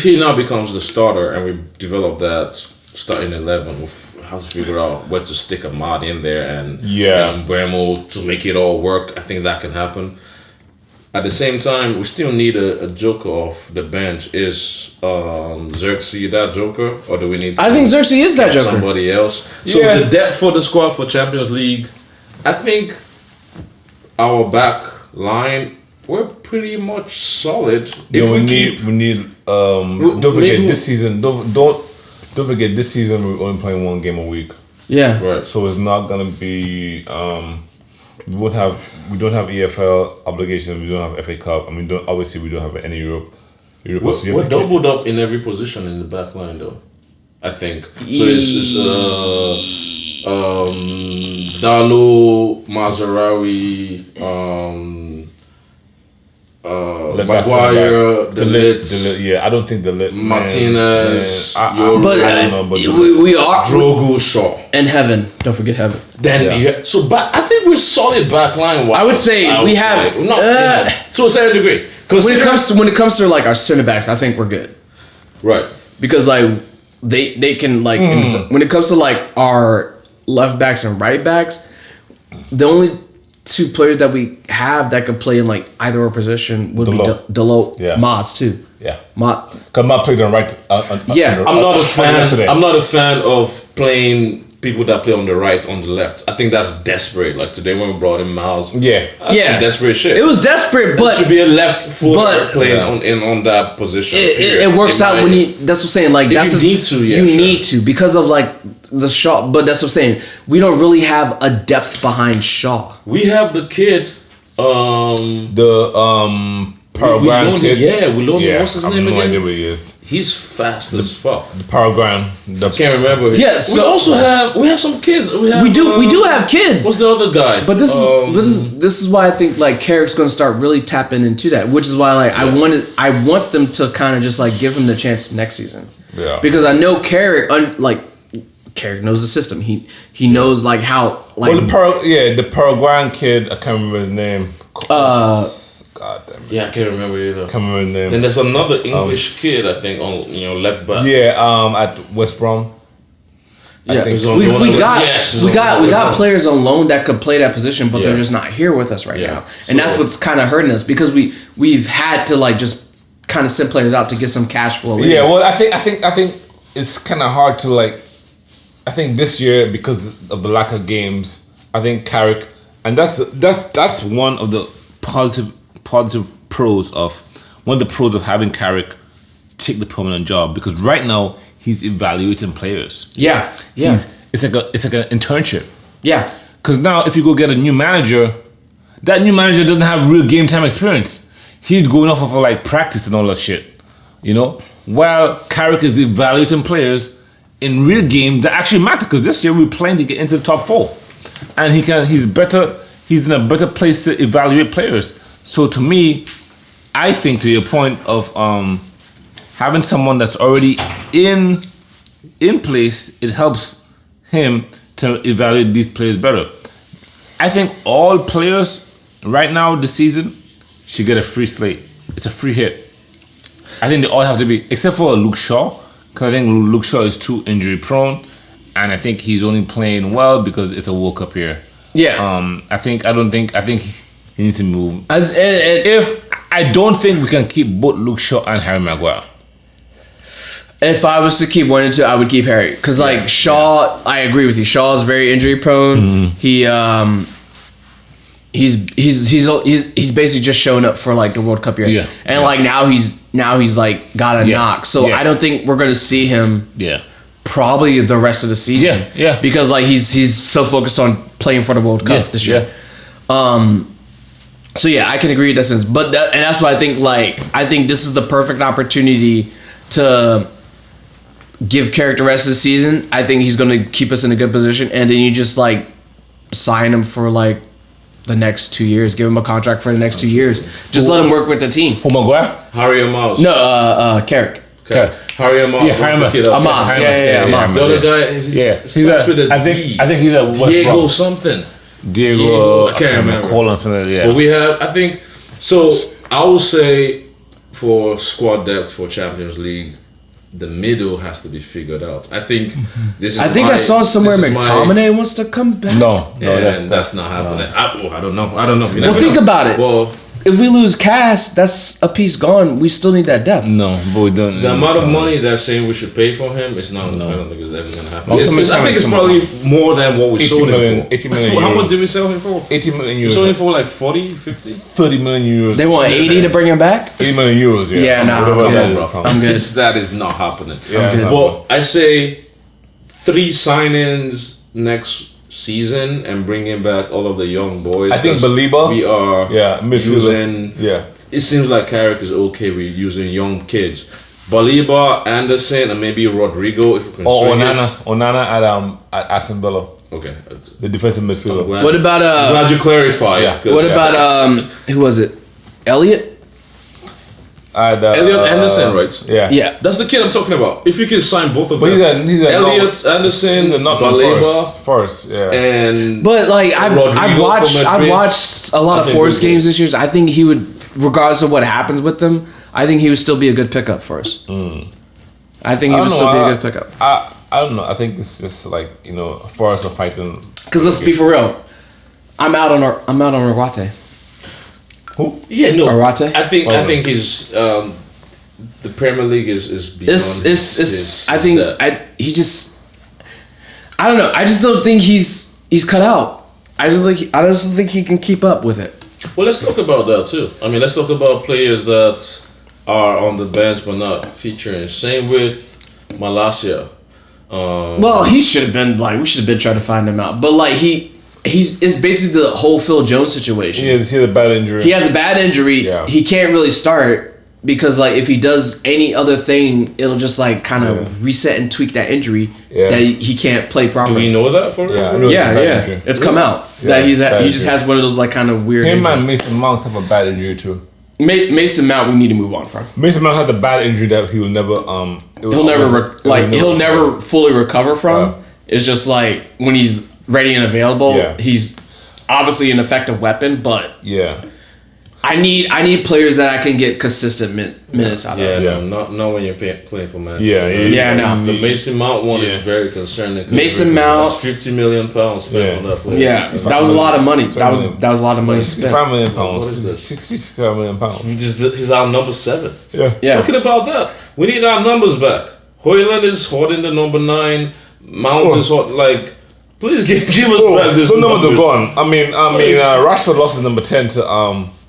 he now becomes the starter and we develop that starting 11, we'll have to figure out where to stick Ahmad in there and Bremo to make it all work. I think that can happen. At the same time, we still need a joker off the bench. Is Xerxes that joker, or do we need? I think Xerxes is that joker. Somebody else. So the depth for the squad for Champions League, I think our back line we're pretty much solid. Don't forget this season. Don't forget this season. We're only playing 1 game a week. Yeah. Right. So it's not gonna be. We don't have EFL obligations. We don't have FA Cup. I mean, obviously we don't have any Europe. We're doubled up in every position in the back line, though. I think so. It's Dalo, Mazarawi, Maguire, De Ligt. Yeah, I don't think De Ligt. Martinez. I don't know, but we are Drogo, Shaw, and Heaven. Don't forget Heaven. Then I think we're solid back line. I would say we have to a certain degree. When it comes to like our center backs, I think we're good. Right. Because like they can like when it comes to like our left backs and right backs, the only 2 players that we have that could play in like either or position would be Dalot, Maz too. Yeah, because Maz played on right. I'm not a fan. I'm not a fan of playing people that play on the right, on the left. I think that's desperate. Like today when we brought in Miles. That's desperate shit. It was desperate, but it should be a left footer playing on that position. It works out when you. That's what I'm saying. Like if you need to, you need to because of like the Shaw. But that's what I'm saying. We don't really have a depth behind Shaw. We have the kid. Paraguayan kid. We loaned him. What's his name again? I have no idea what he is. He's fast as fuck. The Paraguayan. I can't remember. Yeah, so we also have some kids. We do have kids. What's the other guy? But this is why I think like Carrick's going to start really tapping into that, which is why like I want them to kind of just like give him the chance next season. Yeah. Because I know Carrick Carrick knows the system. He knows like how like the Paraguayan kid. I can't remember his name. God damn it. Yeah, I can't remember either. Can't remember his name. Then there's another English kid, I think, on left back. Yeah, at West Brom. Yeah, we got players on loan that could play that position, but they're just not here with us right now, and that's what's kind of hurting us because we've had to like just kind of send players out to get some cash flow. Yeah, well, I think it's kind of hard to like. I think this year because of the lack of games, I think Carrick, and that's one of the positive pros of having Carrick take the permanent job because right now he's evaluating players. Yeah. It's like an internship. Yeah. Because now if you go get a new manager, that new manager doesn't have real game time experience. He's going off of like practice and all that shit, you know. While Carrick is evaluating players in real games that actually matter because this year we're playing to get into the top 4. and he's better. He's in a better place to evaluate players. So to me, I think to your point of having someone that's already in place, it helps him to evaluate these players better. I think all players right now this season should get a free slate. It's a free hit. I think they all have to be, except for Luke Shaw, because I think Luke Shaw is too injury prone, and I think he's only playing well because it's a World Cup year. Yeah. I think he needs to move. I don't think we can keep both Luke Shaw and Harry Maguire. If I was to keep one and two, I would keep Harry, because like Shaw, I agree with you. Shaw is very injury prone. Mm-hmm. He's basically just showing up for like the World Cup year. Yeah. And like now he's like got a knock. So I don't think we're gonna see him. Yeah. Probably the rest of the season. Yeah. Because like he's so focused on playing for the World Cup this year. So yeah, I can agree with that sense. But that's why I think this is the perfect opportunity to give Carrick the rest of the season. I think he's gonna keep us in a good position, and then you just like sign him for like the next 2 years. Give him a contract for the next 2 years. Just let him work with the team. Oh, Maguire? Harry or Miles? No, Carrick. Okay. Harry or Miles? Yeah, Harry What's the kid Amos. else? Yeah, Amos. The other guy starts with a D. I think he's a West Diego Brom. something. Diego, I can't remember. Yeah. But we have, I think, so I would say for squad depth for Champions League, the middle has to be figured out. I think this is. I saw somewhere McTominay wants to come back. No, that's not happening. I don't know. You Well, never think know. about it. Well, If we lose Cass, that's a piece gone. We still need that depth. No, but we don't. the amount of money they're saying we should pay for him is not. I don't think it's ever gonna happen. Ultimate I think it's Team probably more than what we 80 sold million, him for. 80 million How euros. much did we sell him for? 80 million We sold him euros. for like 40, 50? 30 million euros. They want 80 to bring him back? 80 million euros, yeah. Yeah, nah, Whatever I'm that good, is, bro. I'm good. That is not happening. Yeah, good. But I say 3 signings next season and bringing back all of the young boys. I think 'cause Baliba. we are Midfielder. using. Yeah. It seems like Carrick is okay with using young kids. Baliba, Anderson, and maybe Rodrigo if we can Or swing Onana at Aston Villa, Okay. the defensive midfielder. What about Glad you clarified. Yeah. 'cause- what about who was it? Elliot? Elliot Anderson, right? Yeah. Yeah. That's the kid I'm talking about. If you can sign both of But them. he's a Elliot Anderson, He's a not Baliba, Forest, yeah. and But like I've Rodrigo watched from I've Madrid. watched a lot I of think Forest we're good. games this year. I think he would, regardless of what happens with them, I think he would still be a good pickup for us. I think he would still be a good pickup. I don't know. I think it's just like, Forest are fighting. Because let's be for real, I'm out on Arate. Who? yeah, no. Arate? I think he's the Premier League is beyond. It's I his think depth. I don't know. I just don't think he's cut out. I just don't think he can keep up with it. Well, let's talk about that too. I mean, let's talk about players that are on the bench but not featuring. Same with Malacia. Well, he should have been like we should have been trying to find him out. But like he's it's basically the whole Phil Jones situation. He has a bad injury. He has a bad injury. Yeah. He can't really start because like if he does any other thing, it'll just like kind of reset and tweak that injury that he can't play Do properly. we know that for real? Yeah, I know. Yeah, It's a bad yeah. injury. It's come out Yeah, that he bad just injury. has one of those like kind of weird. Him injuries. and Mason Mount have a bad injury too. Mason Mount, we need to move on from. Mason Mount had a bad injury that he will never He'll never fully recover from. Yeah. It's just like when he's ready and available, he's obviously an effective weapon. But Yeah. I need players that I can get consistent minutes out Yeah, of. Yeah. no, not when you're playing for Manchester. Yeah, no. The Mason Mount one Yeah. is very concerning. 'cause Mason that's Mount- £50 million spent Yeah. on that player. Yeah, that was a lot of money. That was a lot of money spent. 65 million What pounds. is this? 65 million pounds. He's our number 7. Yeah. Yeah. Talking about that, we need our numbers back. Hoyland is holding the number 9. Mount is hot. Like, please give us back this. Those numbers are gone. I mean, Rashford lost his number 10 to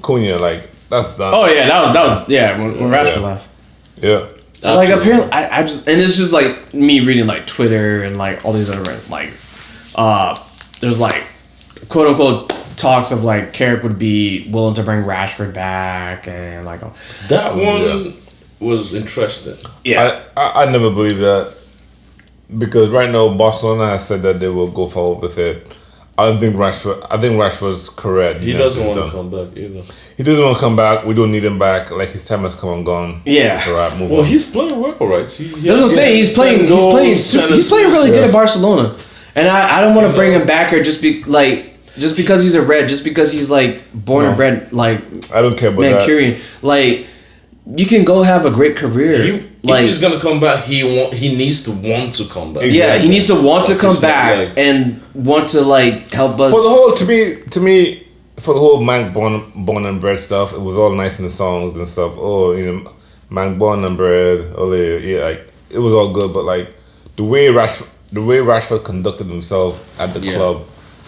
Cunha. Like, that's done. Oh yeah, that was when Rashford Yeah. left. Yeah. Like apparently, I just and it's just like me reading like Twitter and like all these other like, there's like quote unquote talks of like Carrick would be willing to bring Rashford back and like That one was interesting. I never believe that because right now Barcelona has said that they will go forward with it. I don't think Rashford. I think Rashford's correct. He doesn't want to come back either. He doesn't want to come back. We don't need him back. Like his time has come and gone. Yeah. It's alright. Move Well, on. he's playing well, right? He That's what I'm saying. He's playing really good Yeah. at Barcelona, and I don't want to bring him back here just because he's a red, just because he's like born and bred like I don't care about that. Mancunian. Like you can go have a great career. If he's gonna come back, he needs to want to come back. Yeah, he needs to want to come It's not back like- and want to like help us. For the whole, to me, for the whole Mank born and bred stuff, it was all nice in the songs and stuff. Oh, you know, Mank born and bred. Oh yeah, like it was all good. But like the way Rashford conducted himself at the club,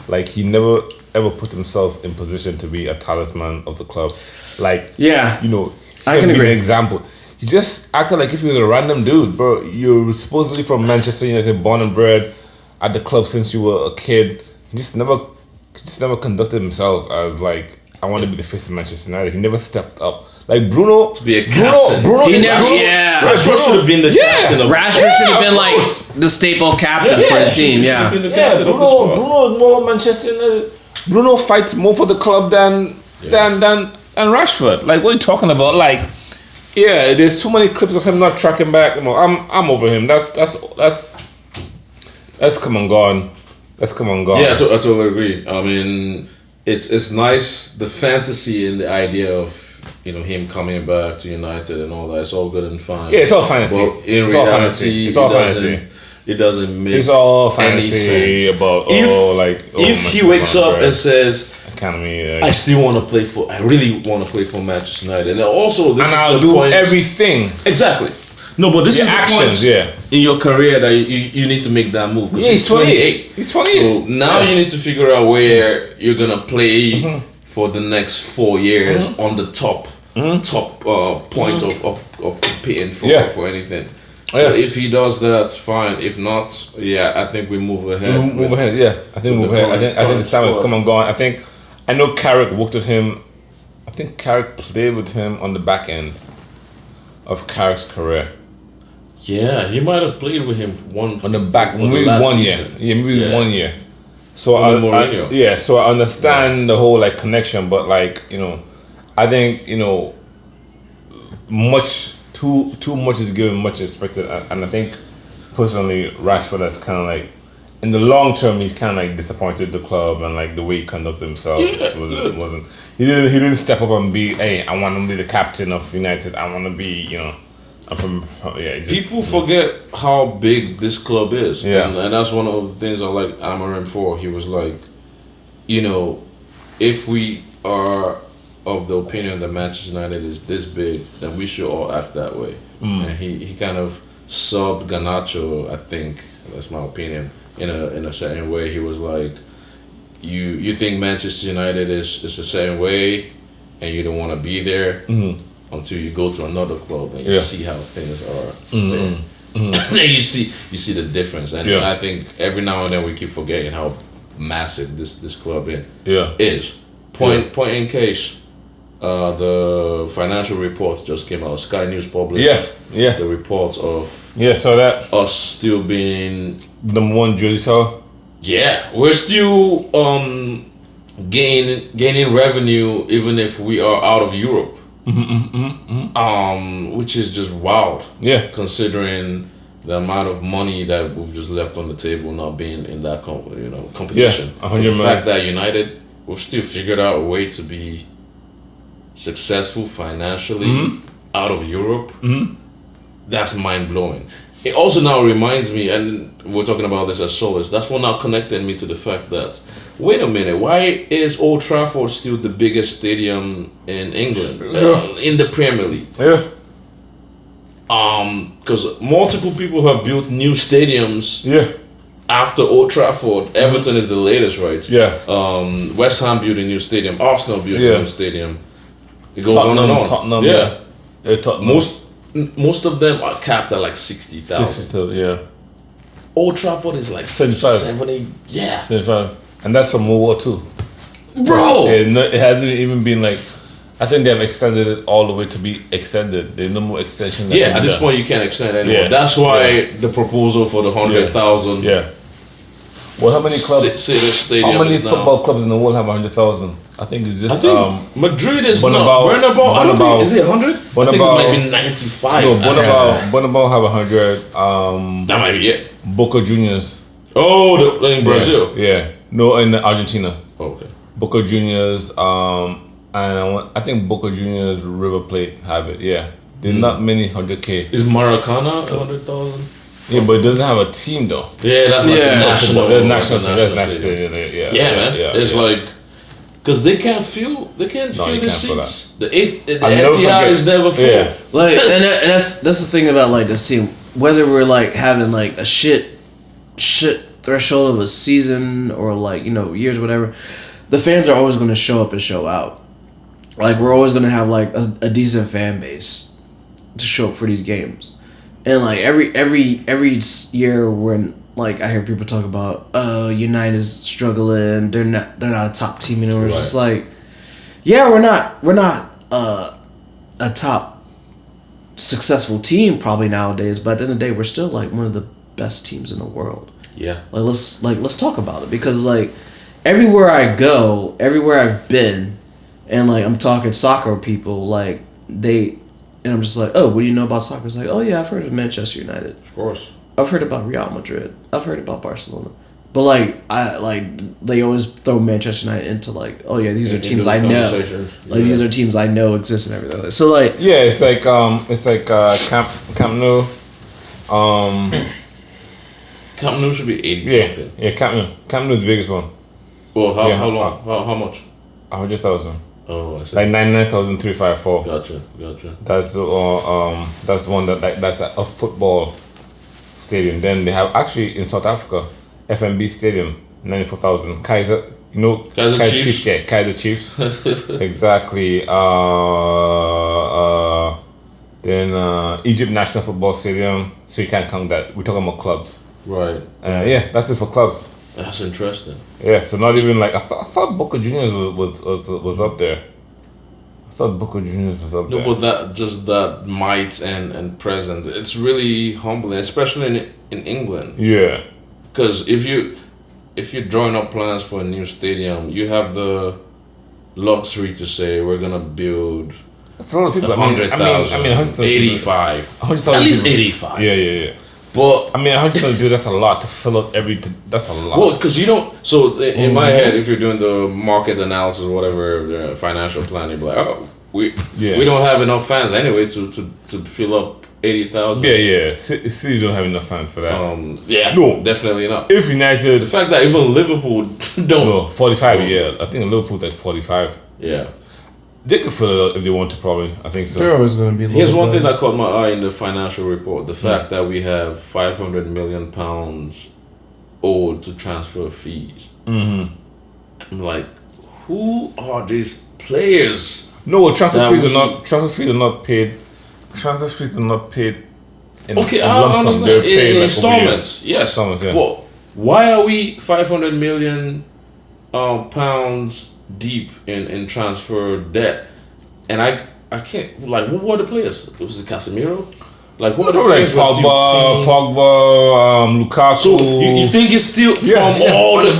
like he never ever put himself in position to be a talisman of the club. Like Yeah. you know, I he can be agree. an example. You just acted like if you were a random dude, bro. You're supposedly from Manchester United, born and bred at the club since you were a kid. He just never conducted himself as like I want to be the face of Manchester United. He never stepped up. Like Bruno, To be a captain. Bruno, He never- Bruno, yeah. Rashford should have been the captain of Rashford should have been like the staple captain for the team. He should Yeah. have been the Yeah, captain of the Bruno, squad. Bruno is more Manchester United. Bruno fights more for the club than Rashford. Like what are you talking about? Like, yeah, there's too many clips of him not tracking back. You know, I'm over him. That's come and gone. That's come and gone. Yeah, I totally agree. I mean, it's nice, the fantasy and the idea of him coming back to United and all that. It's all good and fine. Yeah, it's all fantasy. But in It's all reality, fantasy. It's all fantasy. It doesn't make It's all any fantasy sense. about if he Manchester wakes up United, and says, Academy, I still want to play for. I really want to play for Manchester United, and also this and is I'll the do point. everything. Exactly. No, but this The is the actions, point yeah. in your career that you need to make that move. 'Cause Yeah, he's 28. He's 28. So now you need to figure out where you're gonna play for the next 4 years on the top point of competing for anything. So Yeah. if he does that, fine. If not, I think we move ahead. Move ahead, yeah. I think move the ahead. I think the time has squad. come and gone. I know Carrick worked with him. I think Carrick played with him on the back end of Carrick's career. Yeah, he might have played with him On the back, for the maybe last 1 year. season. Yeah, maybe Yeah. 1 year. So Under Mourinho. so I understand the whole like connection, but like I think much too much is given, much expected, and I think personally Rashford has kind of like in the long term he's kind of like disappointed the club and like the way he conducted himself wasn't he didn't step up and be I want to be the captain of United, I want to be I'm from it just, People forget how big this club is. Yeah. And that's one of the things I like Amarim for. He was like, if we are of the opinion that Manchester United is this big, then we should all act that way. And he kind of subbed Garnacho, I think, that's my opinion, in a certain way. He was like, you think Manchester United is a certain way and you don't want to be there until you go to another club and you see how things are there. Then you see the difference. And I think every now and then we keep forgetting how massive this club is. Point in case, the financial reports just came out. Sky News published the reports of so that us still being number one jersey seller. Yeah, we're still gaining revenue even if we are out of Europe. Which is just wild. Yeah. Considering the amount of money that we've just left on the table, not being in that competition. Yeah, 100 The million. fact that United, we've still figured out a way to be successful financially out of Europe. That's mind blowing. It also now reminds me, and we're talking about this as solace, that's what now connected me to the fact that, wait a minute, why is Old Trafford still the biggest stadium in England, in the Premier League? Yeah. Because multiple people have built new stadiums after Old Trafford. Everton is the latest, right? Yeah. West Ham built a new stadium. Arsenal built a new stadium. It goes on and on. Tottenham, yeah. Tottenham. Most of them are capped at like 60,000. 60,000, yeah. Old Trafford is like 75. 70. Yeah. 75. And that's from World War II. Bro! It hasn't even been like, I think they have extended it all the way to be extended. There's no more extension. Yeah, at this point you can't extend anymore. Yeah. That's why the proposal for the 100,000 Yeah. Well, how many clubs? City Stadium. How many is now. football clubs in the world have 100,000? I think it's I just think Madrid is Bernabeu- not. Bernabeu, I don't Bernabeu- think, is it 100? I think it Bernabeu- might be 95. no. Bernabeu have 100. That might be it. Boca Juniors. Oh, they're playing Brazil. Yeah. No, in Argentina. Okay. Boca Juniors. And I think Boca Juniors, River Plate have it. Yeah. There's not many 100K. Is Maracana 100,000? Yeah, but it doesn't have a team though. Yeah, that's like Yeah. the national. That's national. the That's national national. stadium. Yeah, Yeah, man. It's like because they can't fill. They can't No, fill you the can't fill seats. The I'll never Etihad forget- is never full. Yeah. Like, and that's the thing about like this team. Whether we're like having like a shit threshold of a season or like years or whatever, the fans are always going to show up and show out. Like we're always going to have like a decent fan base to show up for these games, and like every year when like I hear people talk about United's struggling, they're not a top team anymore. It's just like, yeah, we're not a top successful team probably nowadays, but at the end of the day, we're still like one of the best teams in the world. Yeah. Like let's talk about it, because like everywhere I go, everywhere I've been, and like I'm talking soccer people, like and I'm just like, oh, what do you know about soccer? It's like, oh yeah, I've heard of Manchester United. Of course. I've heard about Real Madrid. I've heard about Barcelona. But they always throw Manchester United into like, oh yeah, these are teams I know. Like these are teams I know exist and everything. So like, yeah, it's like Camp Nou. Camp Nou should be 80 Yeah, something. yeah, Camp Nou is the biggest one. Well, how Yeah. long? How much? 100,000. Oh, I see. Like 99,354. Gotcha. That's one that's a football stadium. Then they have actually in South Africa, FNB Stadium, 94,000. Kaiser, Kaizer Chiefs. Yeah, Kaiser Chiefs. Exactly. Then Egypt National Football Stadium. So you can't count that. We're talking about clubs. Right. Yeah, that's it for clubs. That's interesting. Yeah, so not even like I thought Boca Juniors was up there. I thought Boca Juniors was up No, there. but that might and presence, it's really humbling, especially in England. Yeah. Because if you're drawing up plans for a new stadium, you have the luxury to say we're gonna build That's a lot of people. 100,000, 100,000 85, 100,000 at least people. 85. Yeah. But 100,000 people, that's a lot to fill up that's a lot. well, because you don't. So in my head, if you're doing the market analysis or whatever, financial planning, you're like, oh, we don't have enough fans anyway to fill up 80,000. Yeah. City don't have enough fans for that. Yeah, No. definitely not. If United, The fact that even Liverpool don't. no, 45. Yeah, I think Liverpool's like 45. Yeah. They could fill it up if they want to. Probably, I think so. they're always going to be. Here's one thing that caught my eye in the financial report: the fact that we have £500 million owed to transfer fees. Mm-hmm. I'm like, who are these players? No, transfer That fees we- are not. Transfer fees are not paid. Transfer fees are not paid. In Okay, in I lump sum. understand. They're paid In like over installments, years. yes. Installments, yeah. But why are we 500 million pounds deep in transfer debt? And I can't, like, what were the players? Was it Casemiro? Like, what were the Probably like players were still paying? Pogba, Lukaku. So you think it's still from all the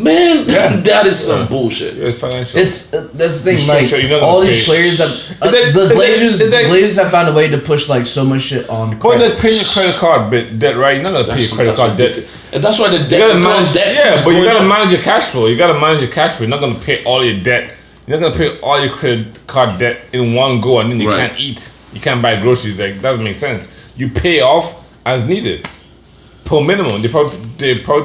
man? That is some bullshit. Yeah, it's financial. It's that's the thing, You're like sure you're not all gonna these pay. players that that- the is that- Glazers, is that- the Glazers have found a way to push like so much shit on. But credit. they're paying your credit card debt, right? You're not gonna pay your credit card debt. ridiculous. And that's why the You debt gotta becomes manage, debt. yeah, keeps but you going gotta up. manage your cash flow. You gotta manage your cash flow. You're not gonna pay all your debt. You're not gonna pay all your credit card debt in one go, and then you Right. can't eat. You can't buy groceries. Like, doesn't make sense. You pay off as needed, per minimum. They probably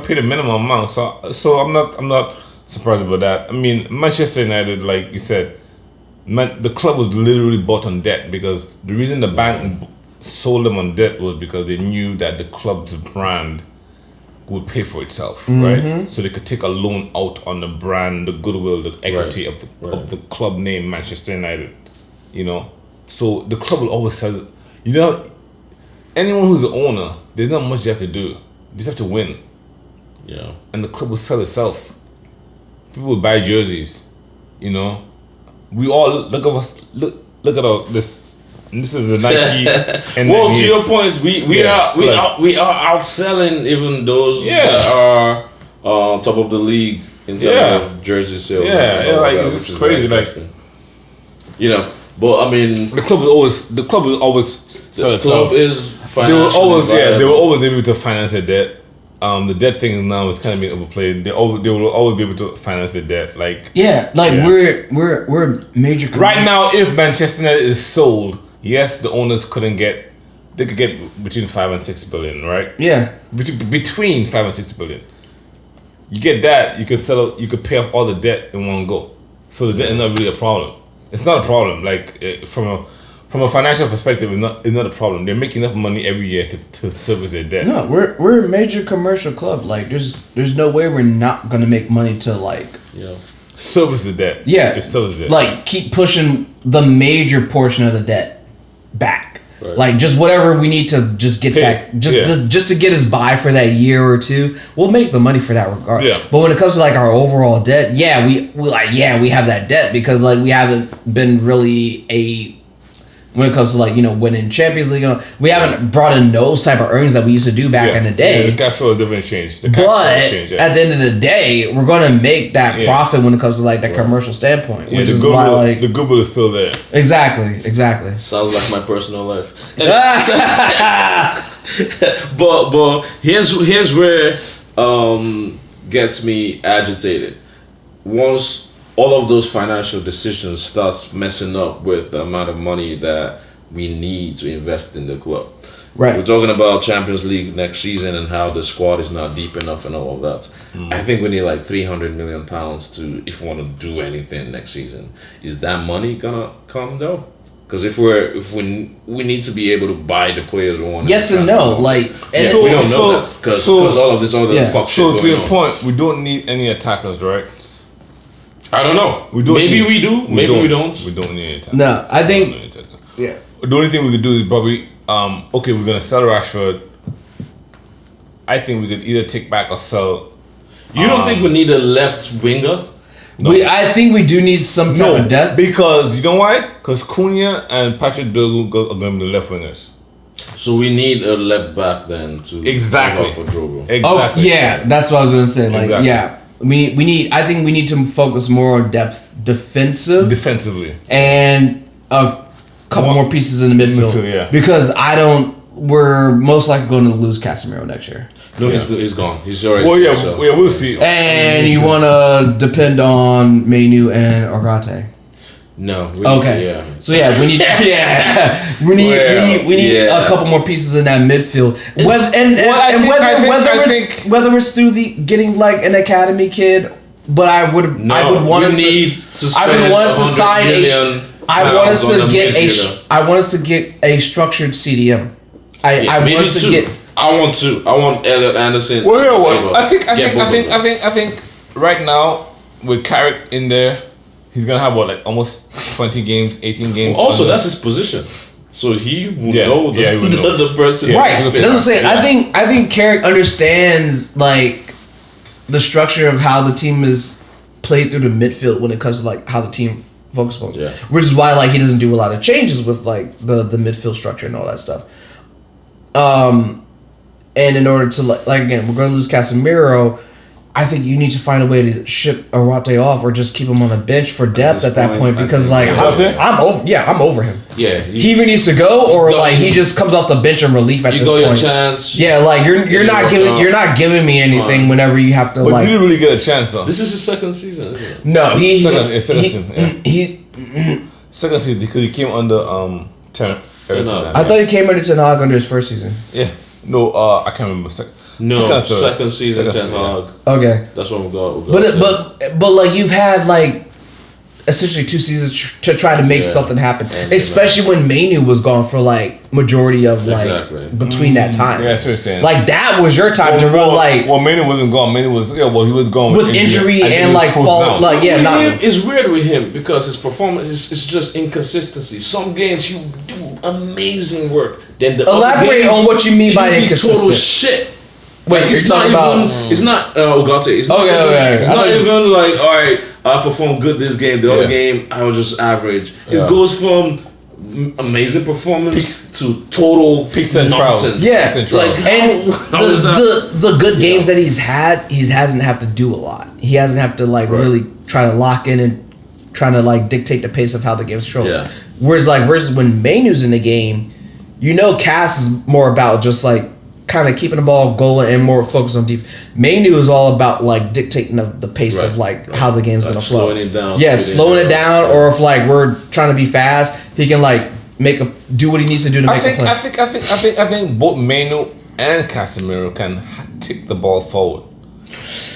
pay the minimum amount. So I'm not surprised about that. I mean, Manchester United, like you said, the club was literally bought on debt, because the reason the bank sold them on debt was because they knew that the club's brand would pay for itself, right? So they could take a loan out on the brand, the goodwill, the equity of the club name, Manchester United. So the club will always sell. Anyone who's the owner, there's not much you have to do. You just have to win, Yeah. and the club will sell itself. People will buy jerseys. We all look at us. Look at all this. And this is the Nike. and Well, to your point, we Yeah, are outselling even those Yeah. that are top of the league in terms of jersey sales. Yeah, and all like that, it's which is crazy. very Like interesting. You know, but I mean, the club will always sell the itself. club is They were financially always viable. they were always able to finance their debt. The debt thing now is kind of being overplayed. They will always be able to finance their debt. Like Yeah, like we're major. right now, if Manchester United is sold, yes, the owners they could get between 5 and 6 billion, right? Yeah, Between 5 and 6 billion. You get that, you could pay off all the debt in one go. So the debt is not really a problem. It's not a problem. Like from a financial perspective, it's not a problem. They're making enough money every year to service their debt. no, we're a major commercial club. Like there's no way we're not gonna make money to like Service the debt. yeah, Service the debt. like keep pushing the major portion of the debt back. Right. Like just whatever we need to just get Pay. back, just Yeah. just to get us by for that year or two. We'll make the money for that regard. Yeah. But when it comes to like our overall debt, yeah, we have that debt because like we haven't been really when it comes to like winning Champions League, we haven't brought in those type of earnings that we used to do back in the day. Yeah, the cash flow is definitely changed. The cash flow But has changed, at the end of the day, we're gonna make that Yeah. profit when it comes to like that commercial standpoint, Yeah, which the is why like the goodwill is still there. exactly. Sounds like my personal life. but here's where gets me agitated. Once all of those financial decisions starts messing up with the amount of money that we need to invest in the club. Right. We're talking about Champions League next season and how the squad is not deep enough and all of that. I think we need like £300 million to if we want to do anything next season. Is that money gonna come though? Because if we need to be able to buy the players we want. Yes and no, like and So- we don't know so- that because so- all of this other Yeah. fuck shit So to going your on. point, we don't need any attackers, right? I don't know. We don't Maybe need- we do. Maybe we don't. We don't need any attackers. No, I think- We don't need attackers. yeah. The only thing we could do is probably okay, we're gonna sell Rashford. I think we could either take back or sell. You don't think we need a left winger? No. I think we do need some type of depth. because you know why? Because Cunha and Patrick Dogu are going to be the left wingers. So we need a left back then to Exactly. cover for Drogo. Exactly. Oh yeah, that's what I was gonna say. Like Exactly. yeah, we need. I think we need to focus more on depth, defensive, Defensively. and a couple more pieces in the midfield. Midfield, yeah. Because we're most likely going to lose Casemiro next year. No, he's gone. He's already. Well, yeah, so. we'll see. And you want to depend on Menu and Orgate. No. We Okay. Yeah. So yeah, we need we need yeah. a couple more pieces in that midfield. Whether it's through the getting like an academy kid, but I would want us to sign I want us to get a structured CDM. I want us to get. I want Elliot Anderson. Well, you know what? I Yeah, think right now with Carrick in there, he's gonna have almost 20 games, 18 games. Also, under- that's his position. So he would Yeah, know yeah, he would know. the person. Yeah, Right. he's That's gonna what I'm saying. Yeah. I think Carrick understands like the structure of how the team is played through the midfield when it comes to like how the team focuses on. Yeah. Which is why like he doesn't do a lot of changes with like the midfield structure and all that stuff. And in order to like again, we're going to lose Casemiro. I think you need to find a way to ship Arate off or just keep him on the bench for depth this at that point, point I because think- like Yeah. I'm over him. Yeah. He either needs to go or Go- like he just comes off the bench in relief at You this got your point. chance. Yeah, like you're you not work giving out. you're not giving me It's anything fine. whenever you have to But like. didn't really get a chance though. This is his second season, isn't it? No, Second season, yeah. he Second season because he came under Ten Ten Hag. I thought he came under Ten Hag under his first season. Yeah. No, I can't remember. No, or third. second season, Ten yeah. Hag. Okay, That's what we got. but like you've had like essentially 2 seasons to try to make Yeah. something happen, And, especially when Manu was gone for like majority of like Exactly. between that time. Yeah, that's what you're saying. Like that was your time to really like well, Manu wasn't gone. Manu was he was gone with injury he and was like frozen fall down. like yeah With not him, it's weird with him because his performance is just inconsistency. Some games he do amazing work. Then the Elaborate other games, on what you mean by he be inconsistent. Total shit. Wait, Like, you're it's not talking even. about It's not Ugarte. It's not Okay, even, okay. It's I not thought you- even like all right. I performed good this game. The other Yeah. game I was just average. His Yeah. goes from amazing performance to total Peaks and nonsense. troughs. Yeah, Peaks and troughs. Like, and how is that? the good games that he's had, he hasn't have to do a lot. He hasn't have to like Right. really try to lock in and trying to like dictate the pace of how the game's controlled. Yeah. Whereas like versus when Mainu's in the game, you know, Cass is more about just like kind of keeping the ball going and more focused on defense. Mainu is all about like dictating the pace of like how the game's Like gonna flow. slowing it down, Yeah, speeding slowing it it down, down. or if like we're trying to be fast, he can like do what he needs to do to make a play. I think both Manu and Casemiro can tick the ball forward.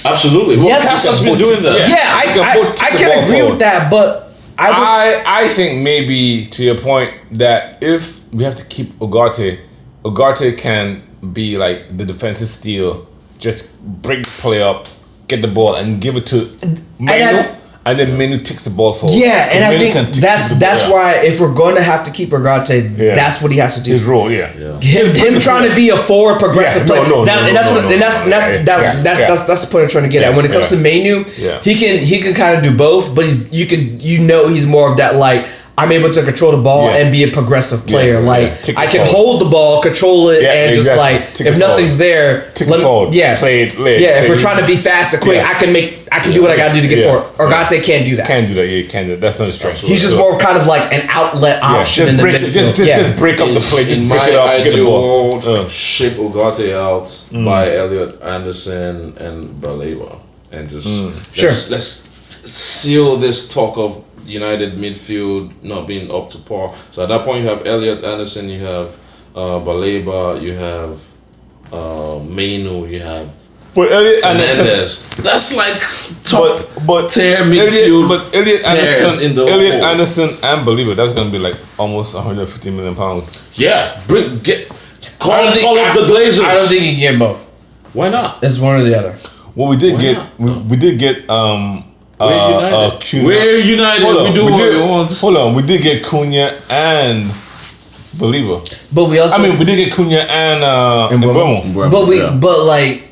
Absolutely. Well, Yes, Cass has both been doing tick- that. Yeah, He can both I tick the can ball agree forward. with that, but I think maybe to your point that if we have to keep Ugarte can be like the defensive steal, just break the play up, get the ball and give it to Manu, and then Manu takes the ball forward. yeah, and I Manu think can tick that's the ball, yeah. why if we're going to have to keep Ugarte, Yeah. that's what he has to do. His role, yeah. Him trying to be a forward progressive Yeah, player. And that's the point I'm trying to get at. When it comes to Mainu, Yeah. he can kind of do both, but he's more of that like I'm able to control the ball Yeah. and be a progressive player. Yeah, like yeah. Tick I it can forward. hold the ball, control it, Yeah, and just exactly. like Tick if it nothing's forward. there, Tick it forward. yeah, Play it late. yeah. If Play we're it- trying to be fast and quick, Yeah. I can do what I gotta do to get Yeah. forward. Ugarte can't do that. Can't do that. Yeah, you can't do that. That's not his strength. He's just more kind of like an outlet option in the break, midfield. just break up the play. Just In break my it up. Get the ideal ball. world, ship Ugarte out by Elliot Anderson and Baleba, and just let's seal this talk of United midfield not being up to par. So at that point, you have Elliot Anderson, you have Baleba, you have Mainu, you have But Elliot Anderson, Fernandez. That's like top but tier midfield. But Elliot players in the Elliot whole. Anderson and Believer, that's gonna be like almost 150 million pounds. Yeah, call I don't think- up the Glazers. I don't think you can get both. Why not? It's one or the other. Well, we did Why get not? we did get We're United. Cunha. We're United. Hold on, We do what we want. Hold on, we did get Cunha and Believer. But we also, I mean, we did get Cunha and Mbeumo. Mbeumo. but Yeah. but like,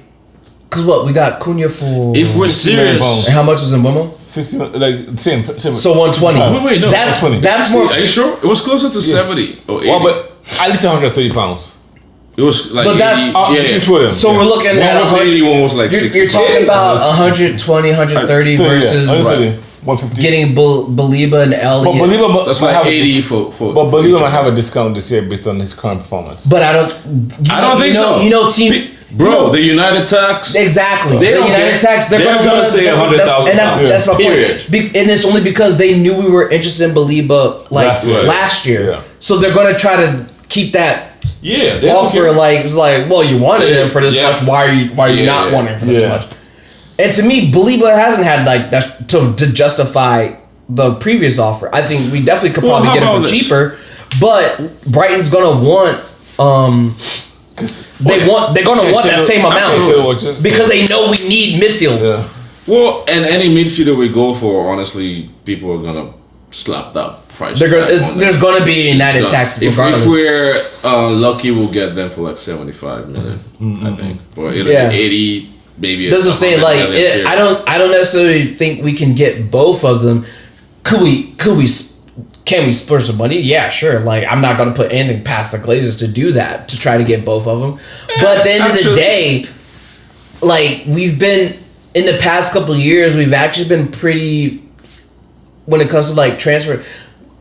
cause what we got Cunha for? If we're 60 million serious, pounds. and how much was Mbeumo? 60, like same. So 120. Wait, no, that's 120. that's more. Are you sure? It was closer to 70 or 80. Well, but at least 130 pounds. it was like But 80, that's- Between two of them. So yeah. we're looking One at was 80, one was like 60. You're talking Yeah. about 120, 130 versus 150. getting Baliba and But Elliott. Baliba That's might like have a 80 dis- for. But Baliba might have a discount this year based on his current performance. But I don't. I don't think so. You know, team. Bro, the United tax. Exactly. They the don't United care. tax. They're gonna say that's- 100,000 and that's my Period. point. And it's only because they knew we were interested in Baliba like Last year. year. Yeah. So they're gonna try to keep that Yeah, they don't offer care. like it's like, well, you wanted Yeah, him for this yeah. much. Why are you Yeah, not wanting him for this yeah. much? And to me, Baliba hasn't had like that to justify the previous offer. I think we definitely could Well, probably how get it about for this? cheaper, but Brighton's gonna want they're gonna want that same amount Absolutely. because they know we need midfield. Yeah. Well, and any midfielder we go for, honestly, people are gonna slap that price. They're gonna, tag on there's it. gonna be a United So, tax if regardless. we're lucky, we'll get them for like 75 million, I think. But it'll Yeah. be 80, maybe. That's what I'm saying. 100 Like, million here. I don't necessarily think we can get both of them. Can we splurge some money? Yeah, sure. Like, I'm not gonna put anything past the Glazers to do that to try to get both of them. But at the end of the Actually- day, like we've been in the past couple of years, we've actually been pretty when it comes to like transfer.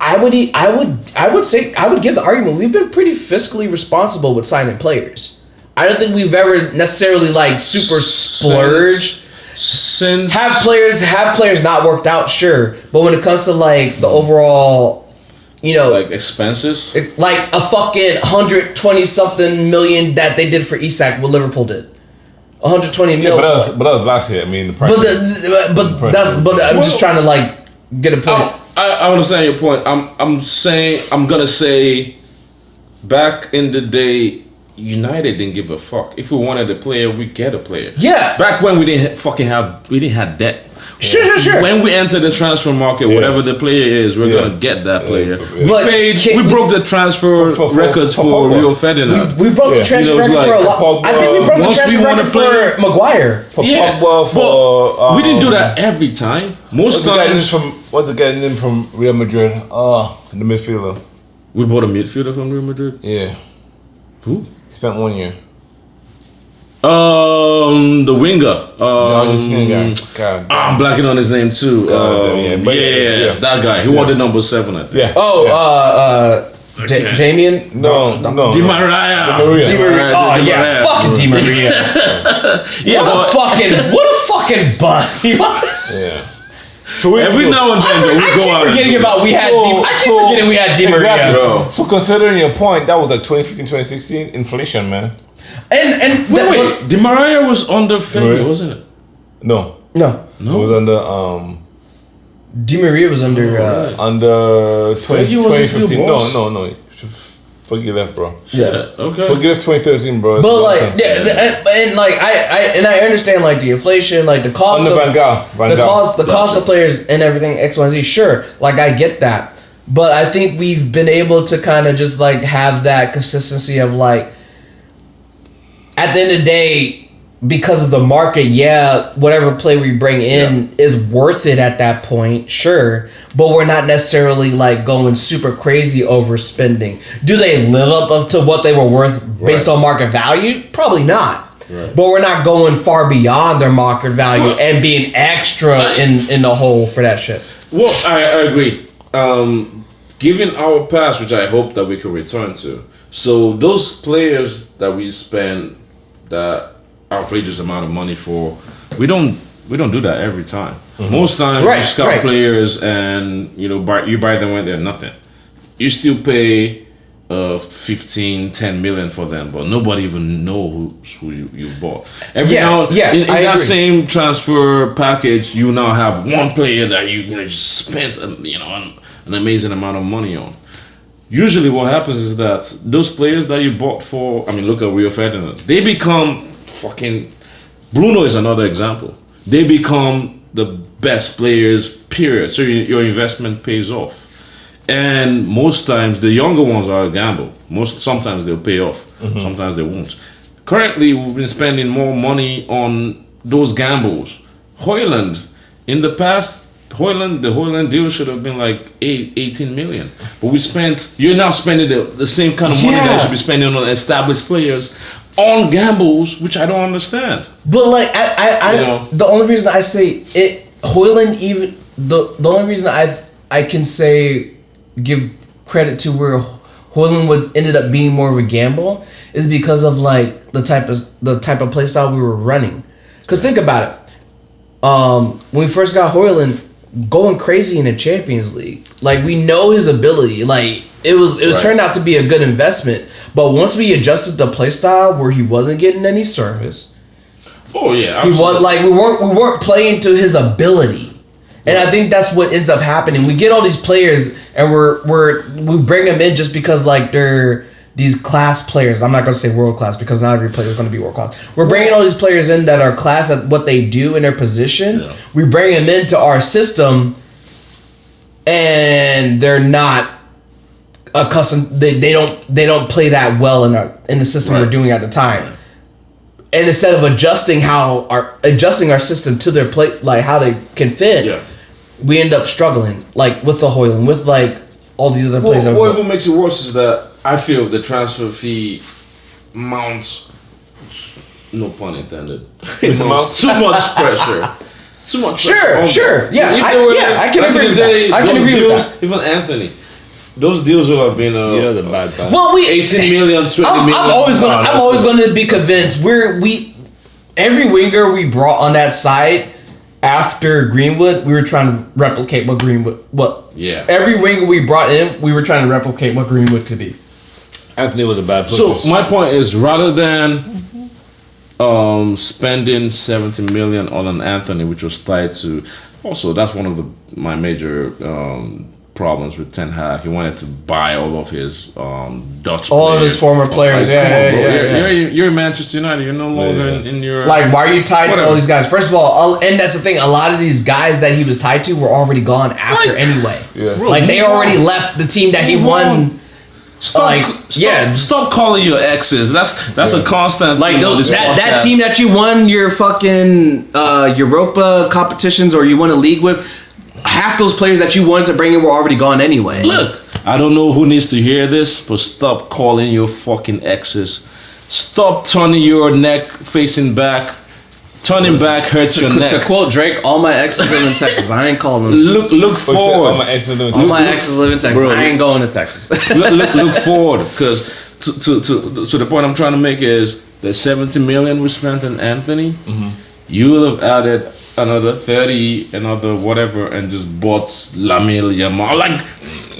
I would say I would give the argument we've been pretty fiscally responsible with signing players. I don't think we've ever necessarily like super splurged. Since Have players not worked out, sure, but when it comes to like the overall, you know, like expenses, it's like a fucking 120 something million that they did for Isak, what Liverpool did, 120 Yeah, mil. but that was last year. I mean, the price. But I'm just trying to like get a point. I understand your point. I'm gonna say, back in the day, United didn't give a fuck. If we wanted a player, we get a player. Yeah. Back when we didn't have debt. Sure. When we enter the transfer market, whatever the player is, we're gonna get that player. Yeah. But We broke the transfer For records for Pogba. Rio Ferdinand. We broke the Yeah. transfer You know, it's record for a like lot. I think we Pogba- broke the once we transfer won a record player- for Maguire. for Yeah, Pogba, for but we didn't do that every time. Most What's the guy times, from Real Madrid? The midfielder. We bought a midfielder from Real Madrid. Yeah. Who? Spent 1 year. The winger. The Argentinian guy. God. I'm blacking on his name too. God damn, yeah. But yeah. That guy. He won the number 7, I think. Yeah. Oh, Damien? No. Di Maria. Di Maria. Oh yeah, fucking Di Maria. What a fucking bust he was. Yeah. So Every now and then, we go out. I keep forgetting we had Di Maria. Exactly. Bro. So considering your point, that was like 2015, 2016 inflation, man. And Wait. Di Maria was under Fergie, Maria? wasn't it? No. No. It was under Di Maria was under under 20, Fergie wasn't still 2015. boss? No. Fergie left, bro. yeah. Okay. Fergie left 2013, bro. But like, and like I understand like the inflation, like the cost Under of Van Gaal. the cost of players and everything X, Y, Z. Sure, like I get that, but I think we've been able to kind of just like have that consistency of like, at the end of the day, because of the market, yeah, whatever play we bring in is worth it at that point, sure, but we're not necessarily like going super crazy overspending. Do they live up to what they were worth based on market value? Probably not. Right. But we're not going far beyond their market value and being extra in the hole for that shit. Well, I agree. Given our past, which I hope that we can return to, so those players that we spend that outrageous amount of money for, we don't do that every time. Most times you scout players and you buy them when they're nothing. You still pay 15-10 million for them, but nobody even know who you bought. In that same transfer package, you now have one player that you just spent an amazing amount of money on. Usually what happens is that those players that you bought for, look at Rio Ferdinand, they become fucking... Bruno is another example. They become the best players, period. So your investment pays off. And most times, the younger ones are a gamble. Sometimes they'll pay off. Sometimes they won't. Currently, we've been spending more money on those gambles. Højlund, in the past, the Højlund deal should have been like 18 million. But you're now spending the same kind of money that you should be spending on established players on gambles, which I don't understand. But like, the only reason I say it, Højlund, even the only reason I can say give credit to where Højlund ended up being more of a gamble is because of like the type of play style we were running. Because think about it, when we first got Højlund going crazy in the Champions League, like we know his ability, like it was turned out to be a good investment. But once we adjusted the play style where he wasn't getting any service, absolutely. he was like we weren't playing to his ability. And I think that's what ends up happening. We get all these players and we bring them in just because like they're these class players. I'm not going to say world class because not every player is going to be world class. We're bringing all these players in that are class at what they do in their position. Yeah. We bring them into our system and they're not accustomed. They don't play that well in the system we're doing at the time. Right. And instead of adjusting our system to their play, like how they can fit, we end up struggling, like with the Højlund, with like all these other players. What even makes it worse is that I feel the transfer fee mounts, no pun intended, mounts too much pressure. Too much pressure. Sure. Yeah, I can agree with that. I can agree with that. Even Anthony. Those deals will have been the bad part. Well, 18 million, 20 million. I'm always going to be convinced. Every winger we brought on that side after Greenwood, we were trying to replicate what Greenwood. Every winger we brought in, we were trying to replicate what Greenwood could be. Anthony was a bad purchase. So my point is, rather than spending 70 million on an Anthony, which was tied to, also that's one of my major problems with Ten Hag. He wanted to buy all of his Dutch all of his former players. You're in Manchester United. You're no longer in your... Like, why are you tied to all these guys? First of all, and that's the thing, a lot of these guys that he was tied to were already gone after anyway. Yeah. Bro, like, they already left the team that he won. Stop calling your exes. That's a constant. Like that team that you won your fucking Europa competitions or you won a league with, half those players that you wanted to bring in were already gone anyway. Look, I don't know who needs to hear this, but stop calling your fucking exes. Stop turning your neck facing back. Turning back hurts your neck. To quote Drake, all my exes live in Texas. I ain't calling them. Look forward. All my exes live in All my exes live in Texas. Bro. I ain't going to Texas. look forward, because to the point I'm trying to make is the 70 million we spent on Anthony. You would have added another 30, another whatever, and just bought Lamine Yamal. Like,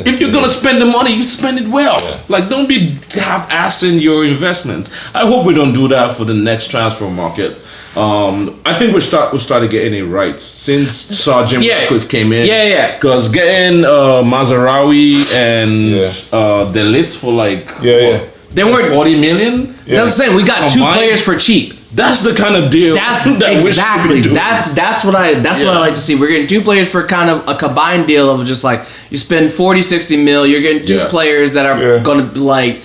if you're gonna spend the money, you spend it well. Yeah. Like, don't be half-assing your investments. I hope we don't do that for the next transfer market. I think we started getting it right since Sergeant Ratcliffe came in. Yeah. Because getting Mazarawi and De Ligt for like They weren't 40 million. That's what I'm saying. We got Combined. 2 players for cheap. That's the kind of deal. That's that exactly. we should be doing. That's what I like to see. We're getting 2 players for kind of a combined deal of just like you spend 40, 60 mil. You're getting 2 players that are going to be like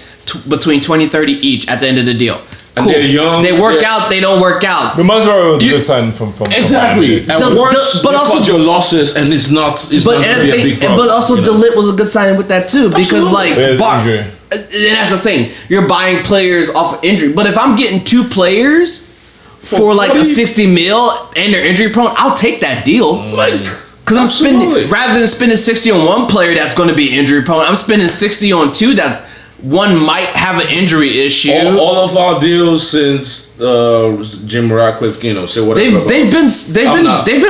between 20, 30 each at the end of the deal. And Cool. they're young. They work out. They don't work out. The Mazarawi was a good sign from Exactly. And worse, but you also cut your losses, and it's not going to be a big problem. But also, you know? De Ligt was a good signing with that too, because Absolutely. like and that's the thing. You're buying players off of injury. But if I'm getting 2 players for like a 60 mil and they're injury prone, I'll take that deal. Like, because I'm absolutely. spending, rather than spending 60 on 1 player that's going to be injury prone, I'm spending 60 on 2 that one might have an injury issue. All of our deals since Jim Ratcliffe, you know, say whatever. They've been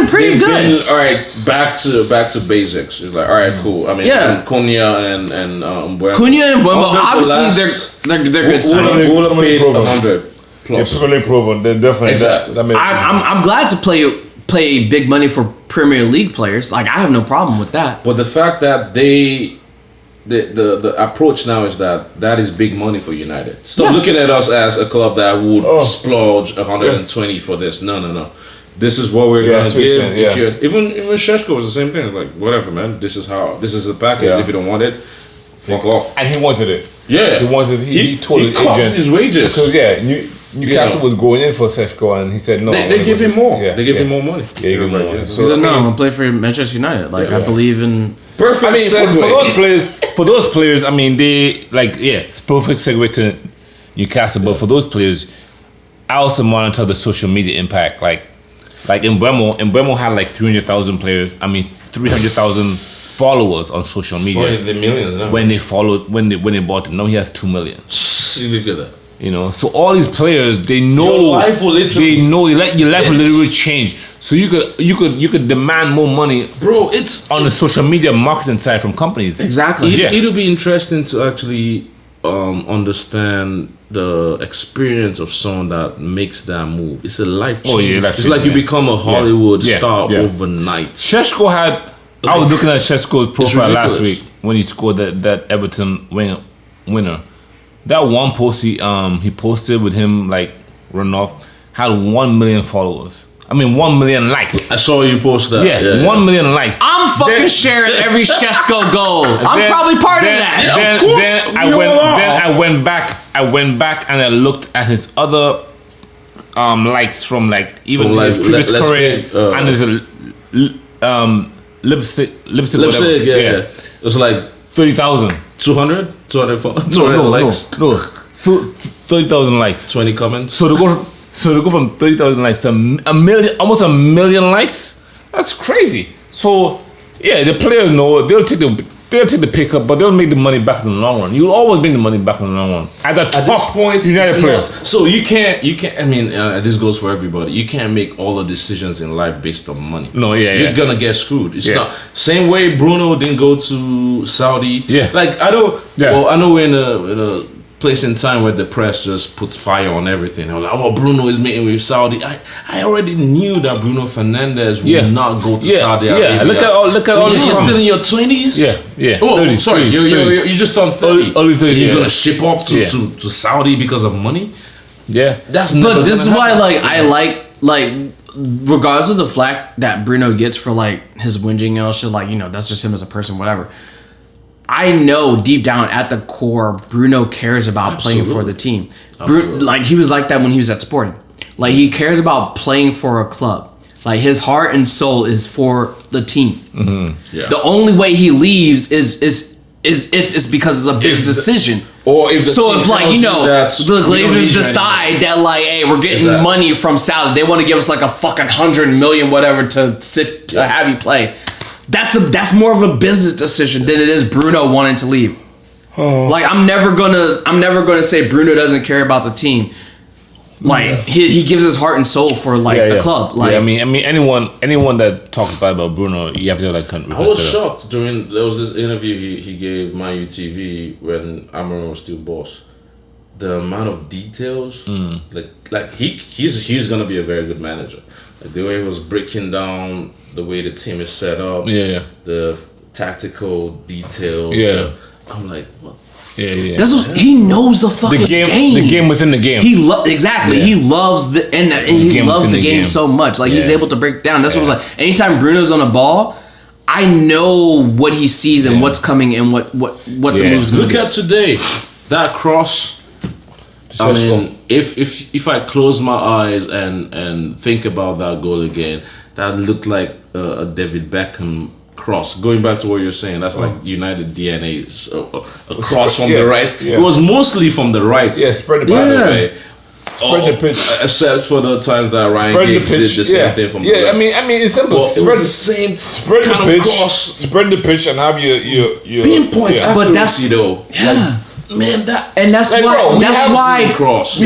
pretty good. All right, back to basics. It's like, all right, cool. I mean, Cunha and Cunha and Mbeumo, obviously they're good signings. Would have paid proven. 100 Yeah, plus. probably proven. They're definitely Exactly. that makes I'm glad to play big money for Premier League players. Like I have no problem with that. But the fact that the approach now is that is big money for United. Stop looking at us as a club that would splurge 120 for this. No. This is what we're gonna give. If you're, even Šeško was the same thing. Like whatever, man. This is the package. Yeah. If you don't want it, fuck off. And he wanted it. Yeah, He wanted. He told his cut agent his wages. because Newcastle was going in for Šeško, and he said no. They give him more. Yeah, They give him more money. Yeah, they give him more money. He said, "No, I'm gonna play for Manchester United. Like I believe in." Perfect. I mean, segue. for those players, I mean, they it's perfect segue to Newcastle. But for those players, I also monitor the social media impact. Like in Mbeumo had like 300,000 players. I mean, 300,000 followers on social media. The millions now. When they bought him, now he has 2 million. Look at that. You know, so all these players, they know Your life will literally your life will literally change. So you could demand more money, Bro, it's on the social media marketing side from companies. Exactly. It'll be interesting to actually understand the experience of someone that makes that move. It's a life change. Oh, yeah, life it's like you change, become a Hollywood Yeah, star yeah. overnight. Šeško had. I was looking at Šeško's profile last ridiculous. week when he scored that Everton winner. That one post he posted with him like running off had 1 million followers. I mean 1 million likes. I saw you post that. Yeah, 1 million likes. I'm fucking sharing every Šeško goal. I'm probably part of that. Yeah, of course. I went back and I looked at his other likes from like even From, like, his previous let's career say, and his Leipzig Lipstick, yeah. It was like 30,000. 200 No, likes, 30,000 likes. 20 comments. So to go from 30,000 likes to a million, almost a million likes, that's crazy. So yeah, the players know they'll take the pickup, but they'll make the money back in the long run. You'll always make the money back in the long run. At this point, United it's player. not. So you can't. I mean, this goes for everybody. You can't make all the decisions in life based on money. No, yeah, you're yeah. gonna get screwed. It's Yeah. not same way Bruno didn't go to Saudi. Yeah. like I don't. Yeah. Well, I know we're in a place in time where the press just puts fire on everything. I was like, oh, Bruno is meeting with Saudi. I already knew that Bruno Fernandes would not go to Saudi Arabia. Yeah, look at all You're these still in your 20s. Yeah. Oh, 30, sorry, 30s, you just turned 30. Early 30, You're yeah. gonna ship off to Saudi because of money? Yeah. That's never But this is gonna why, happen. like, I like, regardless of the flack that Bruno gets for like his whinging and all shit, like, you know, that's just him as a person, whatever. I know deep down at the core, Bruno cares about playing for the team. Like he was like that when he was at Sporting. Like he cares about playing for a club. Like his heart and soul is for the team. Yeah. The only way he leaves is is if it's because it's a business decision. Or if the so team if like tells you know that the we don't need Glazers you decide anymore. that like, hey, we're getting Exactly. money from Saudi, they want to give us like a fucking 100 million whatever to have you play. That's more of a business decision than it is Bruno wanting to leave. Like I'm never gonna say Bruno doesn't care about the team. Like he gives his heart and soul for like the club. Like I mean anyone that talks about Bruno, you have to like I was shocked during there was this interview he gave My UTV when Amorim was still boss. The amount of details, like he's gonna be a very good manager. Like the way he was breaking down the way the team is set up, the tactical details. I'm like, what? Yeah. That's what, he knows the fucking game. The game within the game. He loves the and he loves the game so much. Like he's able to break down. That's what I was like. Anytime Bruno's on a ball, I know what he sees and what's coming and what the move's gonna Look be. at today, that cross. I mean, if I close my eyes and think about that goal again, that looked like a David Beckham cross. Going back to what you're saying, that's like United DNA. So, a cross from the right. Yeah. It was mostly from the right. Yeah, spread the by the pitch. way. Spread the pitch. Except for the times that Ryan Spread the Giggs did pitch. the same thing from the I left. mean it's simple. Well, it was the same spread kind the of pitch. cross. Spread the pitch and have your Pinpoint yeah. But that's- accuracy though. Yeah. Man, that And that's Like, why. bro, we that's have why. cross.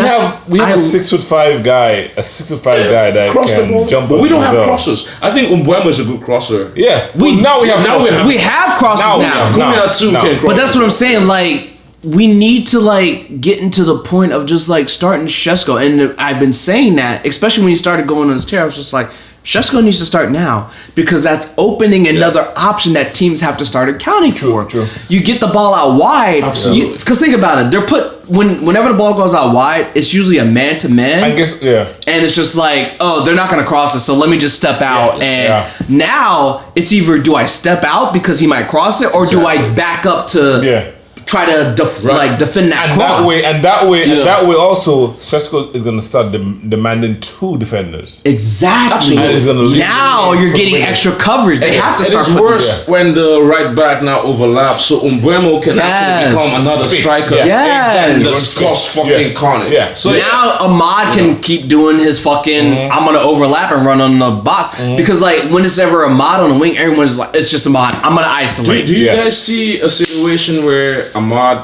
We have a 6'5" guy, guy that cross the can ball. jump. But we don't have well. crossers. I think Umbuemo is a good crosser. Yeah, now we have We have crosses Now we now. have- Cunha too no. can cross. But that's what I'm saying. Like, we need to like get into the point of just like starting Shesko, and I've been saying that, especially when he started going on his tear. I was just like, Shesko needs to start now because that's opening another option that teams have to start accounting for. true. You get the ball out wide. Absolutely. Because think about it, they're whenever the ball goes out wide, it's usually a man to man. I guess And it's just like, oh, they're not going to cross it, so let me just step out. And now it's either do I step out because he might cross it, or do I back up to try to defend that cross? That way also Sesko is gonna start demanding two defenders. Exactly. And he's gonna leave Now the- you're getting extra coverage. They have to It start is putting- worse when the right back now overlaps, so Umbuemo can actually become another Space. striker. Yes. And just cause fucking carnage. Yeah. So now Ahmad can keep doing his fucking I'm gonna overlap and run on the box because like when it's ever Ahmad on the wing, everyone's like it's just Ahmad. I'm gonna isolate. do you guys see a situation where Ahmad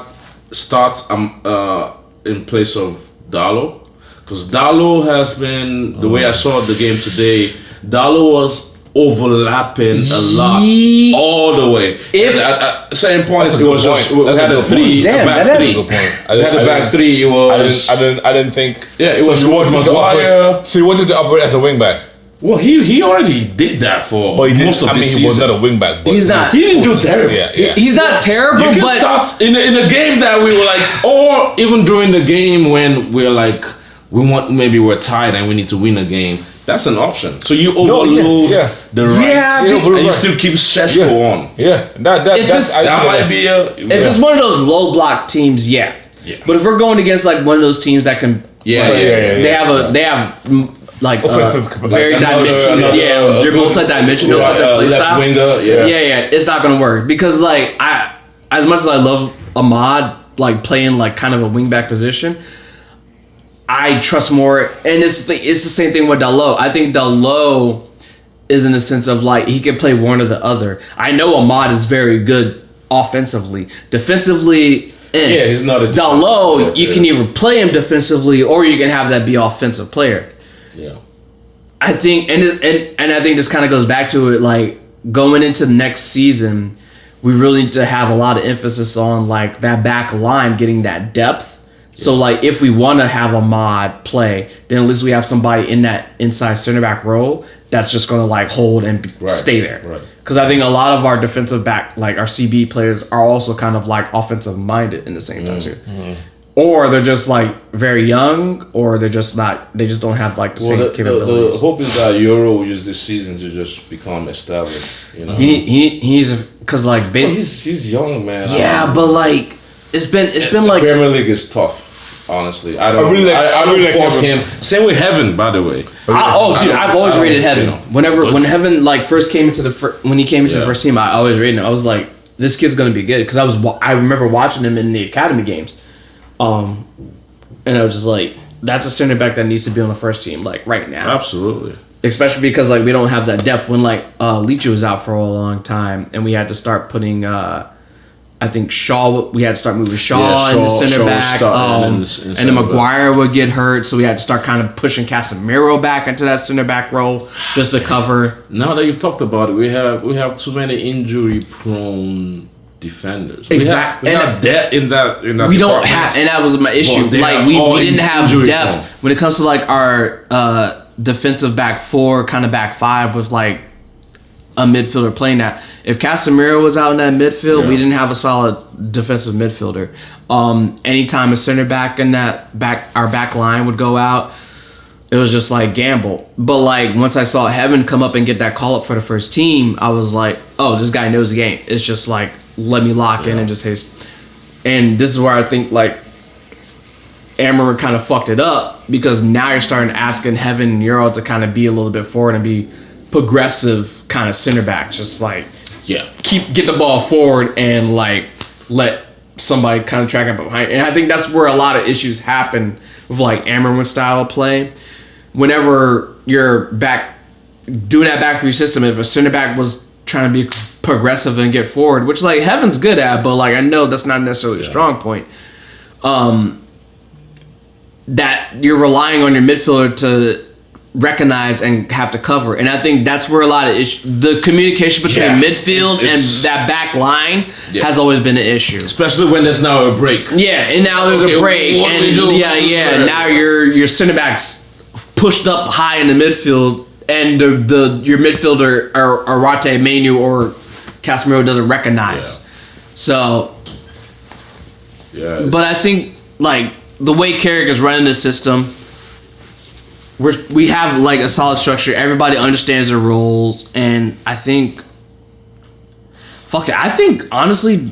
starts in place of Dallo? Because Dallo has been, the way I saw the game today, Dallo was overlapping a lot all the way. If- And at certain points That's a it good was just point. we That's a had a good three, point. a Damn, back that is three. a good point. We had a back three. It was I didn't think. Yeah, it was you wanted to Maguire. operate. So you wanted to operate as a wing back, well, he already did that for but he didn't. most of I mean, this he was season. not a wing back. But He's not. He didn't do terrible. Yeah. He's not terrible, You can but start in a game that we were like, or even during the game when we're like, maybe we're tired and we need to win a game. That's an option. So you overload the rights, and you still keep Šeško on. Yeah, that Might be a. if it's one of those low block teams, yeah. But if we're going against like one of those teams that can, they have like Offensive very like dimensional, they're multi-dimensional with their play left style. winger, It's not gonna work because like as much as I love Ahmad like playing like kind of a wingback position, I trust more, and it's the same thing with Dalot. I think Dalot is in the sense of like he can play one or the other. I know Ahmad is very good offensively, defensively. He's not a Dalot. You can either play him defensively or you can have that be offensive player. Yeah. I think, and I think this kind of goes back to it. Like going into next season, we really need to have a lot of emphasis on like that back line getting that depth. So like if we want to have Ahmad play, then at least we have somebody in that inside center back role that's just going to like hold and stay there. Right. Because I think a lot of our defensive back, like our CB players, are also kind of like offensive minded in the same time too. Or they're just like very young, or they're just not. They just don't have like the same capabilities. The hope is that Euro will use this season to just become established. You know, He needs because like basically he's young, man. yeah, but like it's been like Premier League is tough. Honestly, I don't. I really like force him. Same with Heaven, by the way. I've always rated Heaven. You know, When Heaven like first came into when he came into the first team, I always rated him. I was like, this kid's gonna be good because I remember watching him in the academy games, and I was just like, that's a center back that needs to be on the first team like right now. Absolutely. Especially because like we don't have that depth when like Leach was out for a long time and we had to start putting I think Shaw, we had to start moving Shaw in the center back, and then Maguire would get hurt, so we had to start kind of pushing Casemiro back into that center back role just to cover. Now that you've talked about it, we have too many injury prone defenders. Exactly, we have depth in that. We don't have, and that was my issue. Like we didn't have depth when it comes to like our defensive back four, kind of back five with like a midfielder playing that. If Casemiro was out in that midfield, we didn't have a solid defensive midfielder. Anytime a center back in that our back line would go out, it was just like gamble. But like once I saw Heaven come up and get that call up for the first team, I was like, oh, this guy knows the game. It's just like, let me lock in and just haste. And this is where I think like Amarin kind of fucked it up, because now you're starting asking Heaven and Euro to kind of be a little bit forward and be progressive kind of center back, just like get the ball forward and like let somebody kind of track up behind. And I think that's where a lot of issues happen with like Amarin's style of play. Whenever you're back doing that back three system, if a center back was trying to be progressive and get forward, which like Heaven's good at, but like I know that's not necessarily a strong point. That you're relying on your midfielder to recognize and have to cover, and I think that's where a lot of the communication between midfield and that back line has always been an issue, especially when there's now a break. And now there's a break, and now your center backs pushed up high in the midfield, and your midfielder or Arate, Manu, or Casemiro doesn't recognize. So, but I think like the way Carrick is running the system, we have like a solid structure. Everybody understands their roles, and I think, I think honestly,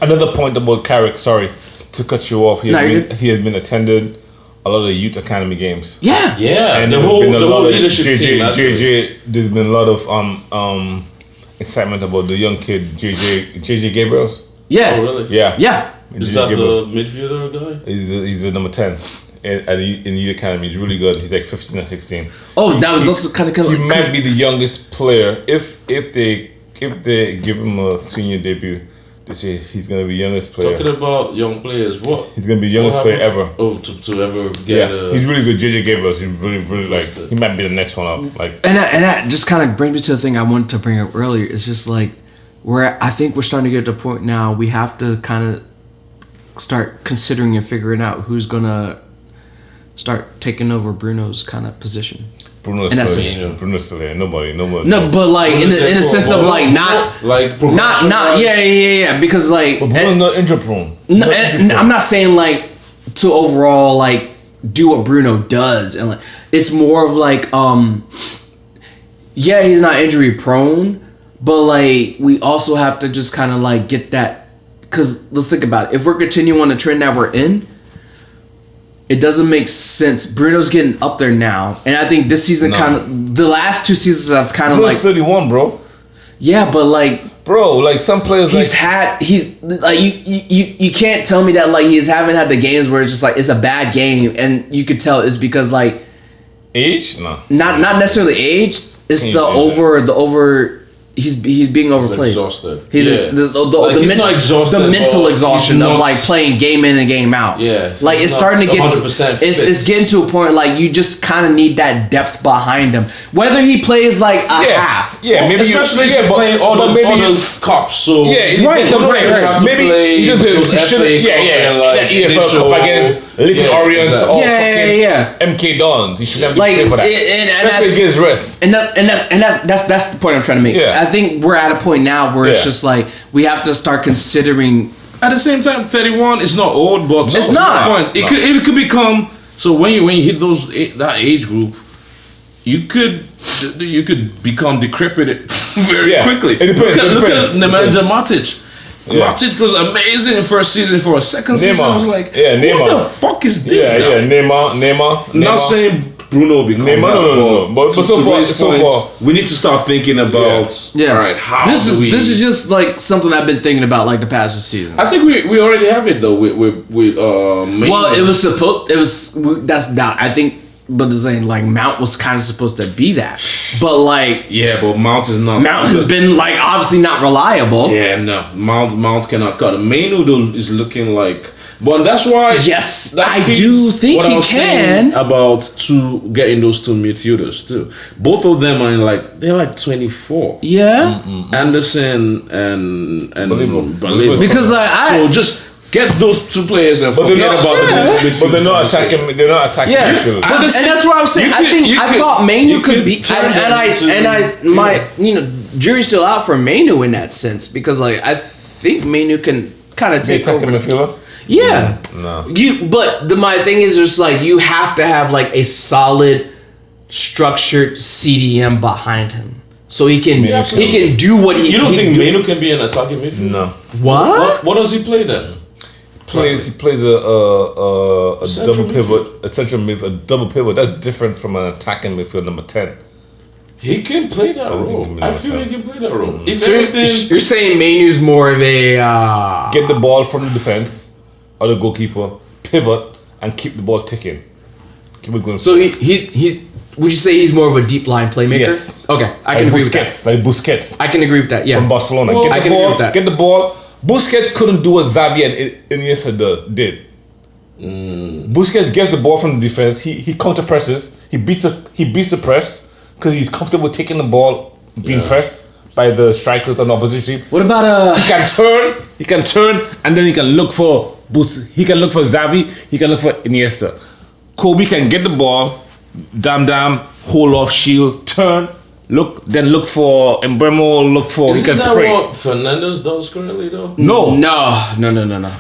another point about Carrick. Sorry to cut you off. He has been attended a lot of the youth academy games. And the whole leadership team. There's been a lot of excitement about the young kid JJ Gabriels. Oh, really? Yeah. Is that the midfielder guy? He's the number 10. In the youth academy. He's really good. He's like 15 or 16. That was also kind of he might be the youngest player if they give him a senior debut. They say he's gonna be youngest player. Talking about young players, what? He's gonna be youngest player ever. Oh, to ever get. He's really good. JJ Gabriel. He's really like he might be the next one up. Like and that just kind of brings me to the thing I wanted to bring up earlier. It's just like I think we're starting to get to a point now we have to kind of start considering and figuring out who's gonna start taking over Bruno's kind of position. Bruno's still there. Nobody. No, but like in the sense of like not because like but Bruno's not injury prone. I'm not saying like to overall like do what Bruno does, and like it's more of like he's not injury prone, but like we also have to just kind of like get that, because let's think about it. If we're continuing on the trend that we're in, it doesn't make sense. Bruno's getting up there now, and I think this season the last two seasons have kind of like 31, bro. Yeah, but like, bro, like some players he's like you can't tell me that like he haven't had the games where it's just like it's a bad game, and you could tell it's because like age, not necessarily age. It's the over. He's being overplayed. He's exhausted. He's not exhausted. The mental exhaustion of like playing game in and game out. Yeah, like it's starting to get. It's getting to a point like you just kind of need that depth behind him. Whether he plays like a half, maybe especially if you're playing all the cops. So right. Maybe you those FA Cup against Little Orient or fucking MK Dons. He should have to play for that. That's where he gets rest. And that's the point I'm trying to make. I think we're at a point now where it's just like we have to start considering. At the same time, 31 is not old, but it's not. It could become so when you hit that age group, you could become decrepit very quickly. It depends. Look at Nemanja Matic. Matic was amazing in first season. For a second season, I was like, what the fuck is this guy? Neymar. Not saying Bruno will become Neymar, that. no. But to so far, Ray's so point, far. we need to start thinking about. Yeah. All right, how this do we? is just like something I've been thinking about like the past season. I think we already have it though. With Well, it was supposed. It was. That's not. I think. But saying like Mount was kind of supposed to be that. But like Yeah, but Mount is not. Mount has been like obviously not reliable. Yeah, no. Mount cannot cut. Mainu though is looking like. But that's why. Yes, that I fits do think what I he was saying can. about getting those two midfielders too. Both of them are in they're like 24. Yeah. Anderson and Baliba. Because like so just get those two players and But they're forget not- about yeah. the midfield. But they're not attacking. They're not attacking. Yeah, midfield. and that's what I'm saying. you I think could- I thought Mainu you could could be, turn and them into- my jury's still out for Mainu in that sense because like I think Mainu can kind of They take attacking over. midfielder. Yeah, No. But my thing is just like you have to have like a solid, structured CDM behind him so he can do what he. You don't he think do- Mainu can be an attacking midfield? No. what? What does he play then? He plays a Central double pivot, a central midfield, a double pivot. That's different from an attacking midfield number 10. He can play that think he role. can be I that feel type. he can play that role. If So anything, you're saying Mainu's more of a Get the ball from the defense or the goalkeeper, pivot, and keep the ball ticking. Keep it going. so he's would you say he's more of a deep line playmaker? Yes. Okay, I can agree with that. Busquets, like Busquets I can agree with that. Yeah. from Barcelona. Well, get I the can agree ball. with that. Get the ball. Busquets couldn't do what Xavi and Iniesta did. Busquets gets the ball from the defense. He counter presses. He beats the press because he's comfortable taking the ball, being pressed by the strikers on the opposition team. What about He can turn, and then he can look for He can look for Xavi. He can look for Iniesta. Kobe can get the ball, hold off, shield, turn, look for Mbeumo, he can isn't that spray. what Fernandez does currently though? No, No.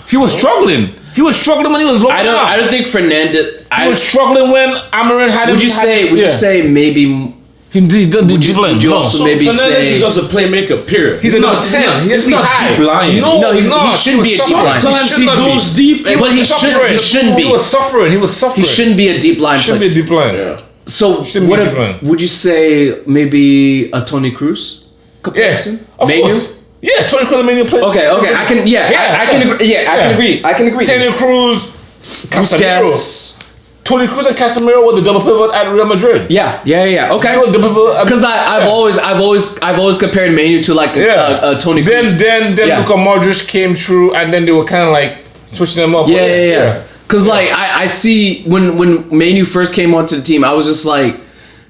he was struggling. He was struggling when he was low. I don't think Fernandez. He was struggling when Amarin had him. Would you say maybe? he did the would dribbling? you No. also So maybe Fernandez say- is just a playmaker. Period. He's not 10. He's not high. deep lying. No, he not. shouldn't be a deep line. Sometimes he should not goes be. deep, He but was he suffering. shouldn't be. He was suffering. He shouldn't be a deep line Shouldn't player. be a deep line. Yeah. So shouldn't what be a deep line. would you say maybe a Tony Cruz comparison? Of Menu? course. Yeah, Toni Kroos Menu plays. Okay, I can. I can agree. Yeah, I can agree. Toni Kroos, Casemiro. Busquets. Toni Kroos and Casemiro were the double pivot at Real Madrid. Yeah. Okay. They were double pivot. Because I've always compared Menu to like a Tony Cruz. Then Yeah. Luka Modric came through, and then they were kind of like switching them up. Yeah. Cause like I see when Manu first came onto the team, I was just like,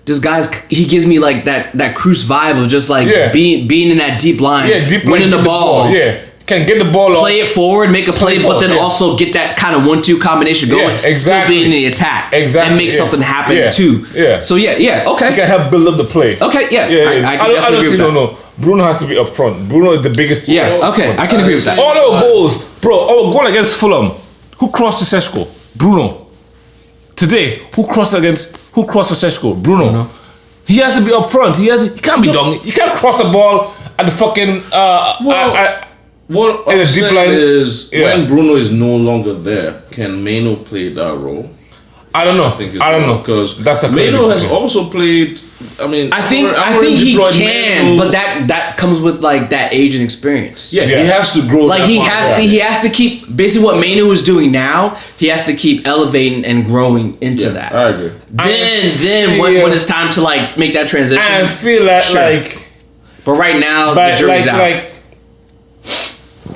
this guy's he gives me like that Cruz vibe of just like Yeah. being in that deep line, deep winning line, the get ball, Yeah, can get the ball off. play it forward, make a play, but forward, then yeah. also get that kind of 1-2 combination going, Yeah, exactly. still be in the attack, Exactly, and make yeah. something happen Yeah, too. yeah. So yeah, He okay, can help build up the play. okay, yeah. I can I definitely don't agree see with that. no. Bruno has to be up front. Bruno is the biggest. Yeah, okay, I can agree with that. All our goals, bro. Our goal against Fulham. Who crossed to Seshko? Bruno. Today, who crossed for Seshko? Bruno. He has to be up front. He can't be down. He can't cross the ball at the fucking. What In I'm a deep saying line, is yeah. when Bruno is no longer there, can Meno play that role? I don't know. I don't know because that's a crazy Meno has question. also played. I mean, I think Amorim he deployed can, Meno. but that comes with like that age and experience. Yeah, Yeah. he has to grow. Like that he part has up. to, he has to keep basically what Manu is doing now. He has to keep elevating and growing into Yeah, that. I agree. Then when it's time to like make that transition, I feel that Sure. like, but right now the but jury's out. like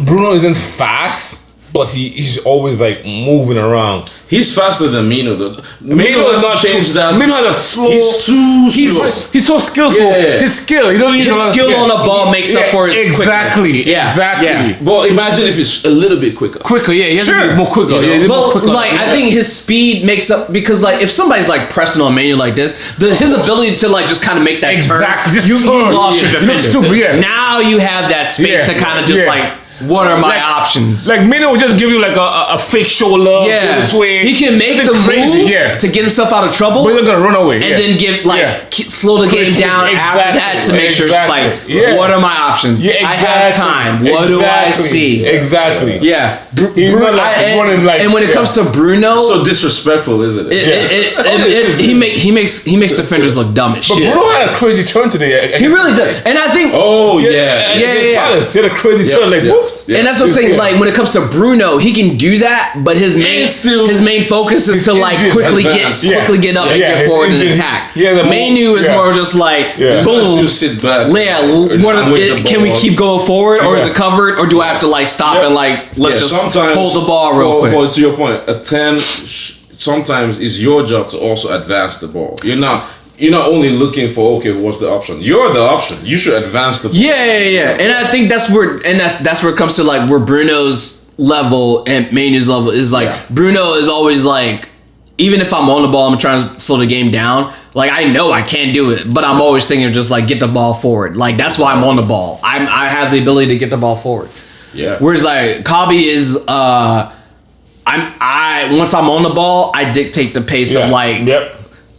Bruno isn't fast, but he's always like moving around. He's faster than Meno. Though. Mino is not changed that. Mino has a slow. He's too slow. He's so skillful. Yeah. His skill. He doesn't use His a lot of skill on the ball makes up for his exactly. quickness. Yeah, Exactly. yeah. But imagine if it's a little bit quicker. Quicker, yeah. He has to Sure. be more quicker. You know, Yeah, he's more But quicker. like I think his speed makes up because like if somebody's like pressing on Manu like this, his ability to like just kind of make that Exactly. turn, Just you turn. lost Yeah. your You look defender. stupid, yeah. Now you have that space Yeah. to kind of just Yeah. like what are my options? Like Mino will just give you like a fake shoulder. Yeah, swing. he can make It's the crazy, move yeah. to get himself out of trouble, But he's not gonna run away. and then give slow the game down after that to make sure it's like, what are my options? Yeah, exactly. I have time. What do I see? Exactly. Yeah, He's not like running like. and when it comes to Bruno, So disrespectful, isn't it? he makes defenders look dumb as But shit. Bruno had a crazy turn today. He really does, and I think. Oh yeah. Yeah. He had a crazy turn. Like, whoops. Yeah. And that's what I'm saying. Like when it comes to Bruno, he can do that, but his main focus is to like quickly advance. get up and get forward and attack. Manu is more just like boom. Still sit back. Can we keep going forward, or is it covered, or do I have to like stop and like let's just sometimes hold the ball real quick? To your point, a 10 sometimes is your job to also advance the ball. You're not only looking for what's the option. You're the option. You should advance the ball. Yeah. And I think that's where it comes to like where Bruno's level and Manu's level is like. Bruno is always like, even if I'm on the ball, I'm trying to slow the game down. Like I know I can't do it, but I'm always thinking of just like get the ball forward. Like that's why I'm on the ball. I have the ability to get the ball forward. Yeah. Whereas like Kabi is once I'm on the ball, I dictate the pace of like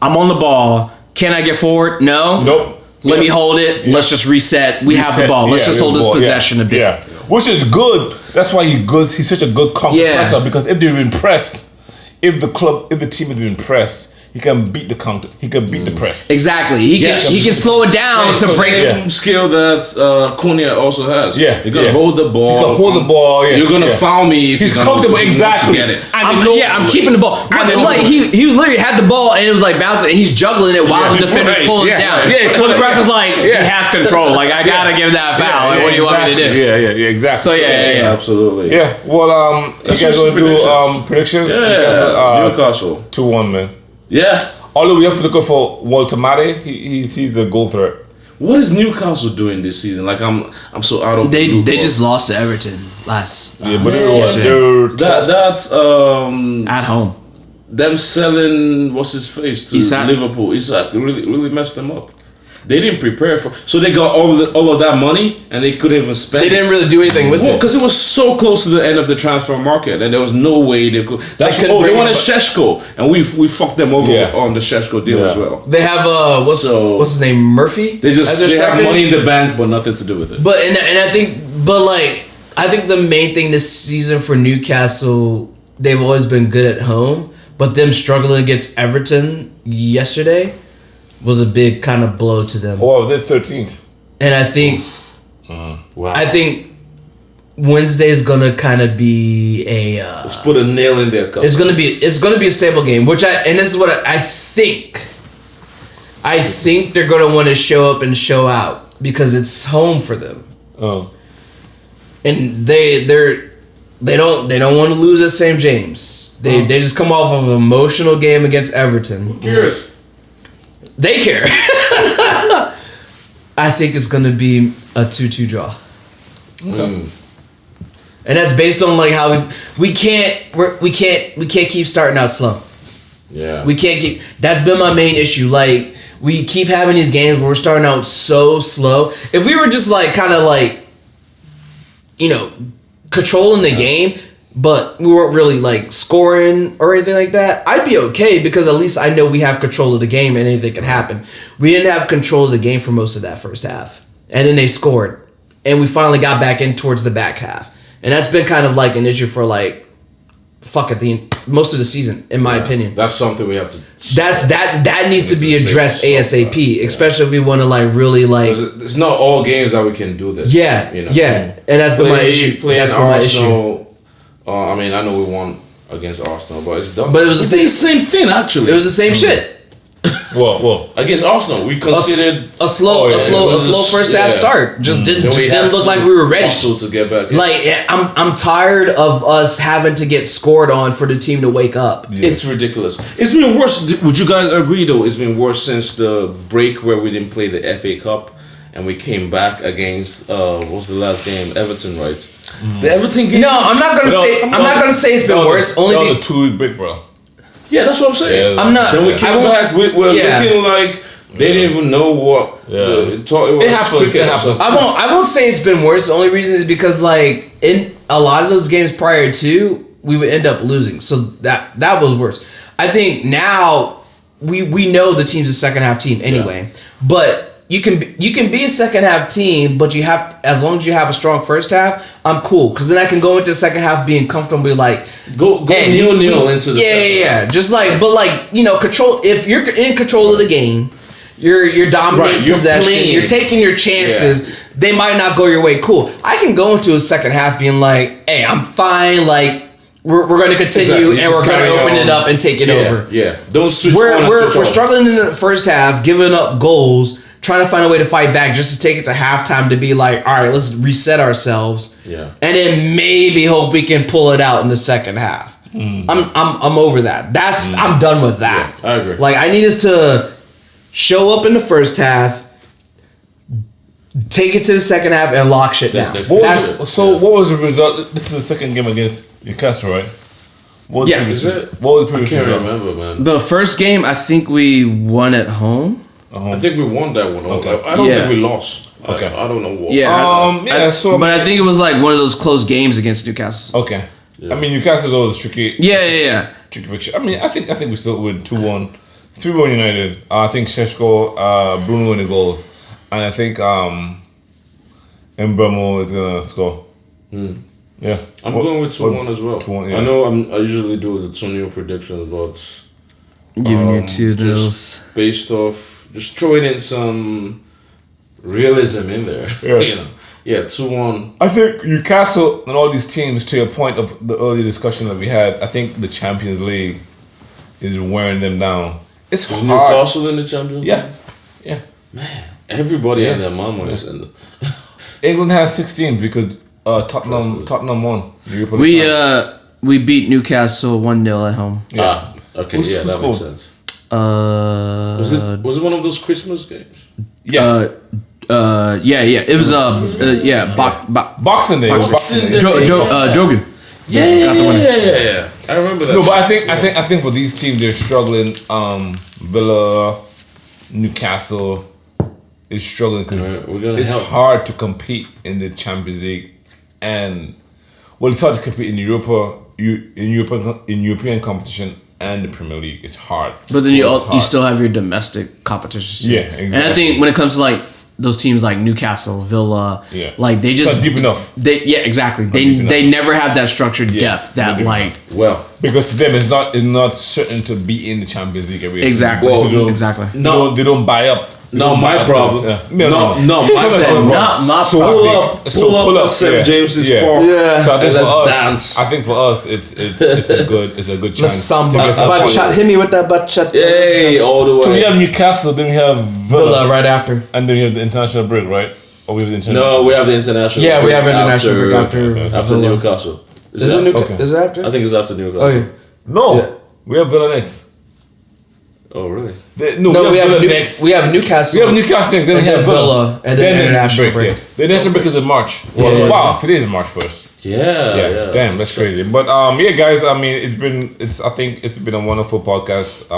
I'm on the ball. Can I get forward? No. Nope. Let me hold it. Let's just reset. We have the ball. Let's just hold this possession a bit. Yeah. Which is good. That's why he's such a good counter presser, because if they've been pressed, if the team has been pressed, he can beat the counter. He can beat the press. Exactly. He can slow it down to break the skill that Konya also has. Yeah. You're gonna hold the ball. He can hold the ball. Yeah. You're gonna foul me if he's comfortable. Exactly. Get it. I'm keeping the ball. Like he was literally had the ball and it was like bouncing and he's juggling it while the defender's pulling it down. Yeah. So the ref is like, he has control. Like I gotta give that foul. Like, what do you want me to do? Yeah. Exactly. So yeah, absolutely. Yeah. Well, you guys gonna do predictions? Yeah. Newcastle 2-1, man. Yeah. Although we have to look out for Walter Mate, he's the goal threat. What is Newcastle doing this season? Like I'm so out of. They just lost to Everton last. Yeah, but they're that's at home. Them selling what's his face to Liverpool. Isak really messed them up. They didn't prepare for, so they got all of that money and they couldn't even spend. They didn't really do anything with it because it was so close to the end of the transfer market and there was no way they could. They wanted Šeško and we fucked them over on the Šeško deal as well. They have what's his name, Murphy. They have money in the bank but nothing to do with it. But and I think the main thing this season for Newcastle, they've always been good at home, but them struggling against Everton yesterday was a big kind of blow to them. Oh, they're 13th. And I think I think Wednesday is gonna kind of be a let's put a nail in there. It's gonna be a stable game, and this is what I think. I think they're gonna want to show up and show out because it's home for them. Oh. And they don't want to lose at St. James. They just come off of an emotional game against Everton. Who cares? They care. I think it's gonna be a 2-2 draw. Okay. And that's based on like how we can't keep starting out slow. Yeah. We can't keep. That's been my main issue. Like we keep having these games where we're starting out so slow. If we were just like kind of like, controlling the game, but we weren't really like scoring or anything like that, I'd be okay because at least I know we have control of the game and anything can happen. We didn't have control of the game for most of that first half. And then they scored. And we finally got back in towards the back half. And that's been kind of like an issue for like most of the season, in my opinion. That's something we have to. That needs to be addressed ASAP, especially if we want to like really like. It's not all games that we can do this. Yeah, and that's been my issue. That's been my issue. I mean, I know we won against Arsenal, but it's done. But it was the same thing actually. It was the same shit. Well, against Arsenal, we considered a slow first half start. Just didn't look like we were ready. To get back. I'm tired of us having to get scored on for the team to wake up. Yeah. It's ridiculous. It's been worse. Would you guys agree though? It's been worse since the break where we didn't play the FA Cup and we came back against what was the last game? Everton, right? The Everton game. No, I'm not gonna say it's been worse. Only the 2-week break, bro. Yeah, that's what I'm saying. Yeah, I'm not. Then we came back. We're looking like They didn't even know what. It happens. It happens. I won't say it's been worse. The only reason is because like in a lot of those games prior to, we would end up losing. So that was worse. I think now we know the team's a second half team anyway. But you can be a second half team, but you have, as long as you have a strong first half, I'm cool, because then I can go into the second half being comfortable, like go hey, nil into the yeah. Just like, but like, you know, control. If you're in control of the game, you're dominating possession. Playing. You're taking your chances. Yeah. They might not go your way. Cool. I can go into a second half being like, hey, I'm fine. Like we're going to continue and we're going to open it up and take it over. Yeah. Don't switch. We're struggling in the first half, giving up goals, trying to find a way to fight back just to take it to halftime to be like, all right, let's reset ourselves. Yeah. And then maybe hope we can pull it out in the second half. I'm over that. I'm done with that. Yeah, I agree. Like I need us to show up in the first half, take it to the second half, and lock shit down. What was the result? This is the second game against Newcastle, right? What was the previous I can't result? remember, man. The first game, I think we won at home. I think we won that one. Okay. I don't think we lost. Okay. I don't know what. Yeah. But I think it was like one of those close games against Newcastle. Okay. Yeah. I mean, Newcastle's always tricky. Yeah. Tricky picture. I mean, I think we still win 2-1, 3-1 United. I think Šeško, Bruno in the goals, and I think Mbeumo is gonna score. Yeah. I'm going with 2-1 as well. 2-1, yeah. I know I usually do the 2-0 predictions, but giving you 2 just based off, just throwing in some realism in there. Yeah. You know. Yeah, 2-1. I think Newcastle and all these teams, to your point of the earlier discussion that we had, I think the Champions League is wearing them down. It's Is hard. Newcastle in the Champions League? Yeah. Man, everybody and their mama is in the. England has 16 because Tottenham won. We beat Newcastle 1-0 at home. Yeah. Okay, Who's that scored? makes sense. Was it one of those Christmas games? Yeah. It was Boxing Day. Drogu. Yeah. I remember that. No, but I think for these teams they're struggling. Villa, Newcastle is struggling because it's hard to compete in the Champions League, and it's hard to compete in European competition and the Premier League. It's hard. But then you still have your domestic competitions too. Yeah, exactly. And I think when it comes to like those teams like Newcastle, Villa, like they just not deep enough. Exactly. They never have that structured depth that because to them it's not certain to be in the Champions League every year. Exactly. Exactly. No, they don't buy up. Not my problem. No, not my problem. Pull up St. James's Park. Yeah. So let's dance. I think for us it's a good chance. Hit me with that bachata. Hey, all the way. So we have Newcastle, then we have Villa right after, and then we have the international break, right? Or we have the international. No, we have the international. Yeah, we have international break after Newcastle. Is it after? I think it's after Newcastle. Oh yeah. No, we have Villa next. Oh really? We have Villa next. We have Newcastle. We have Newcastle next. Then we have Villa, and then the international break. Yeah. The international break is in March. Wow, today is March 1st. Yeah. Damn, that's crazy. But guys. I mean, I think it's been a wonderful podcast.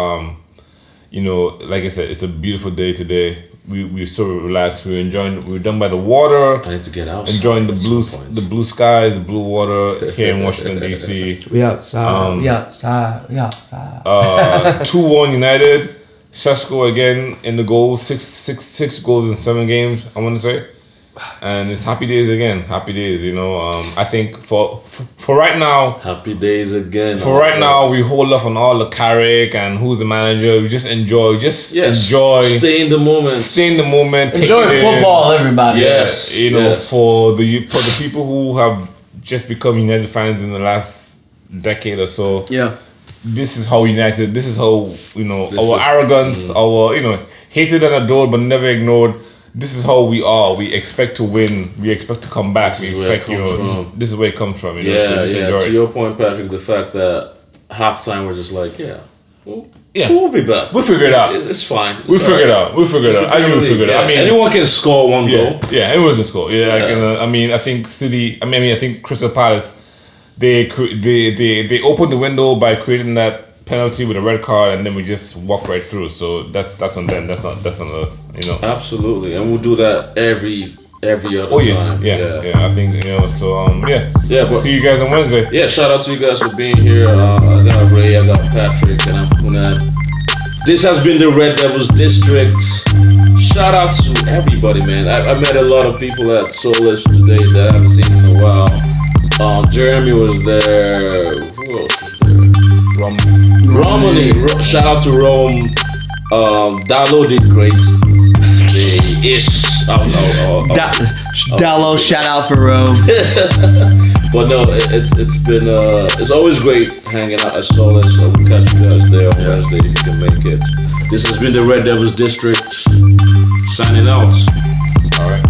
Like I said, it's a beautiful day today. We're so relaxed. We're done by the water. I need to get out. Enjoying the blue skies, the blue water here in Washington DC. We outside. 2-1 United. Šeško again in the goals. Six goals in 7 games, I want to say. And it's happy days again. Happy days, I think for right now. Happy days again. For right now, we hold off on all the Carrick and who's the manager. We just enjoy. Enjoy. Stay in the moment. Enjoy football, everybody. Yes. For the people who have just become United fans in the last decade or so. Yeah. This is how United. This is how our arrogance, our hated and adored but never ignored. This is how we are. We expect to win. We expect to come back. We expect this is where it comes from. To your point, Patrick, the fact that halftime we're just like, we'll be back. We'll figure it out. It's fine. We'll figure it out. I think we'll figure it out. I mean, anyone can score one goal. Yeah, anyone can score. I think City. I think Crystal Palace. They opened the window by creating that penalty with a red card, and then we just walk right through. So that's on them. That's on us. You know. Absolutely, and we'll do that every other Oh yeah, time. yeah. I think So Yeah, but- see you guys on Wednesday. Yeah, shout out to you guys for being here. I got Ray, I got Patrick, and I'm Kunal. This has been the Red Devils District. Shout out to everybody, man. I met a lot of people at Soulless today that I haven't seen in a while. Jeremy was there. Who else was there? Romani. Shout out to Rome. Dalo did great. Ish. Dallo, shout out for Rome. But no, it's always great hanging out at Soulless. So we'll catch you guys there on Wednesday if you can make it. This has been the Red Devils District signing out. All right.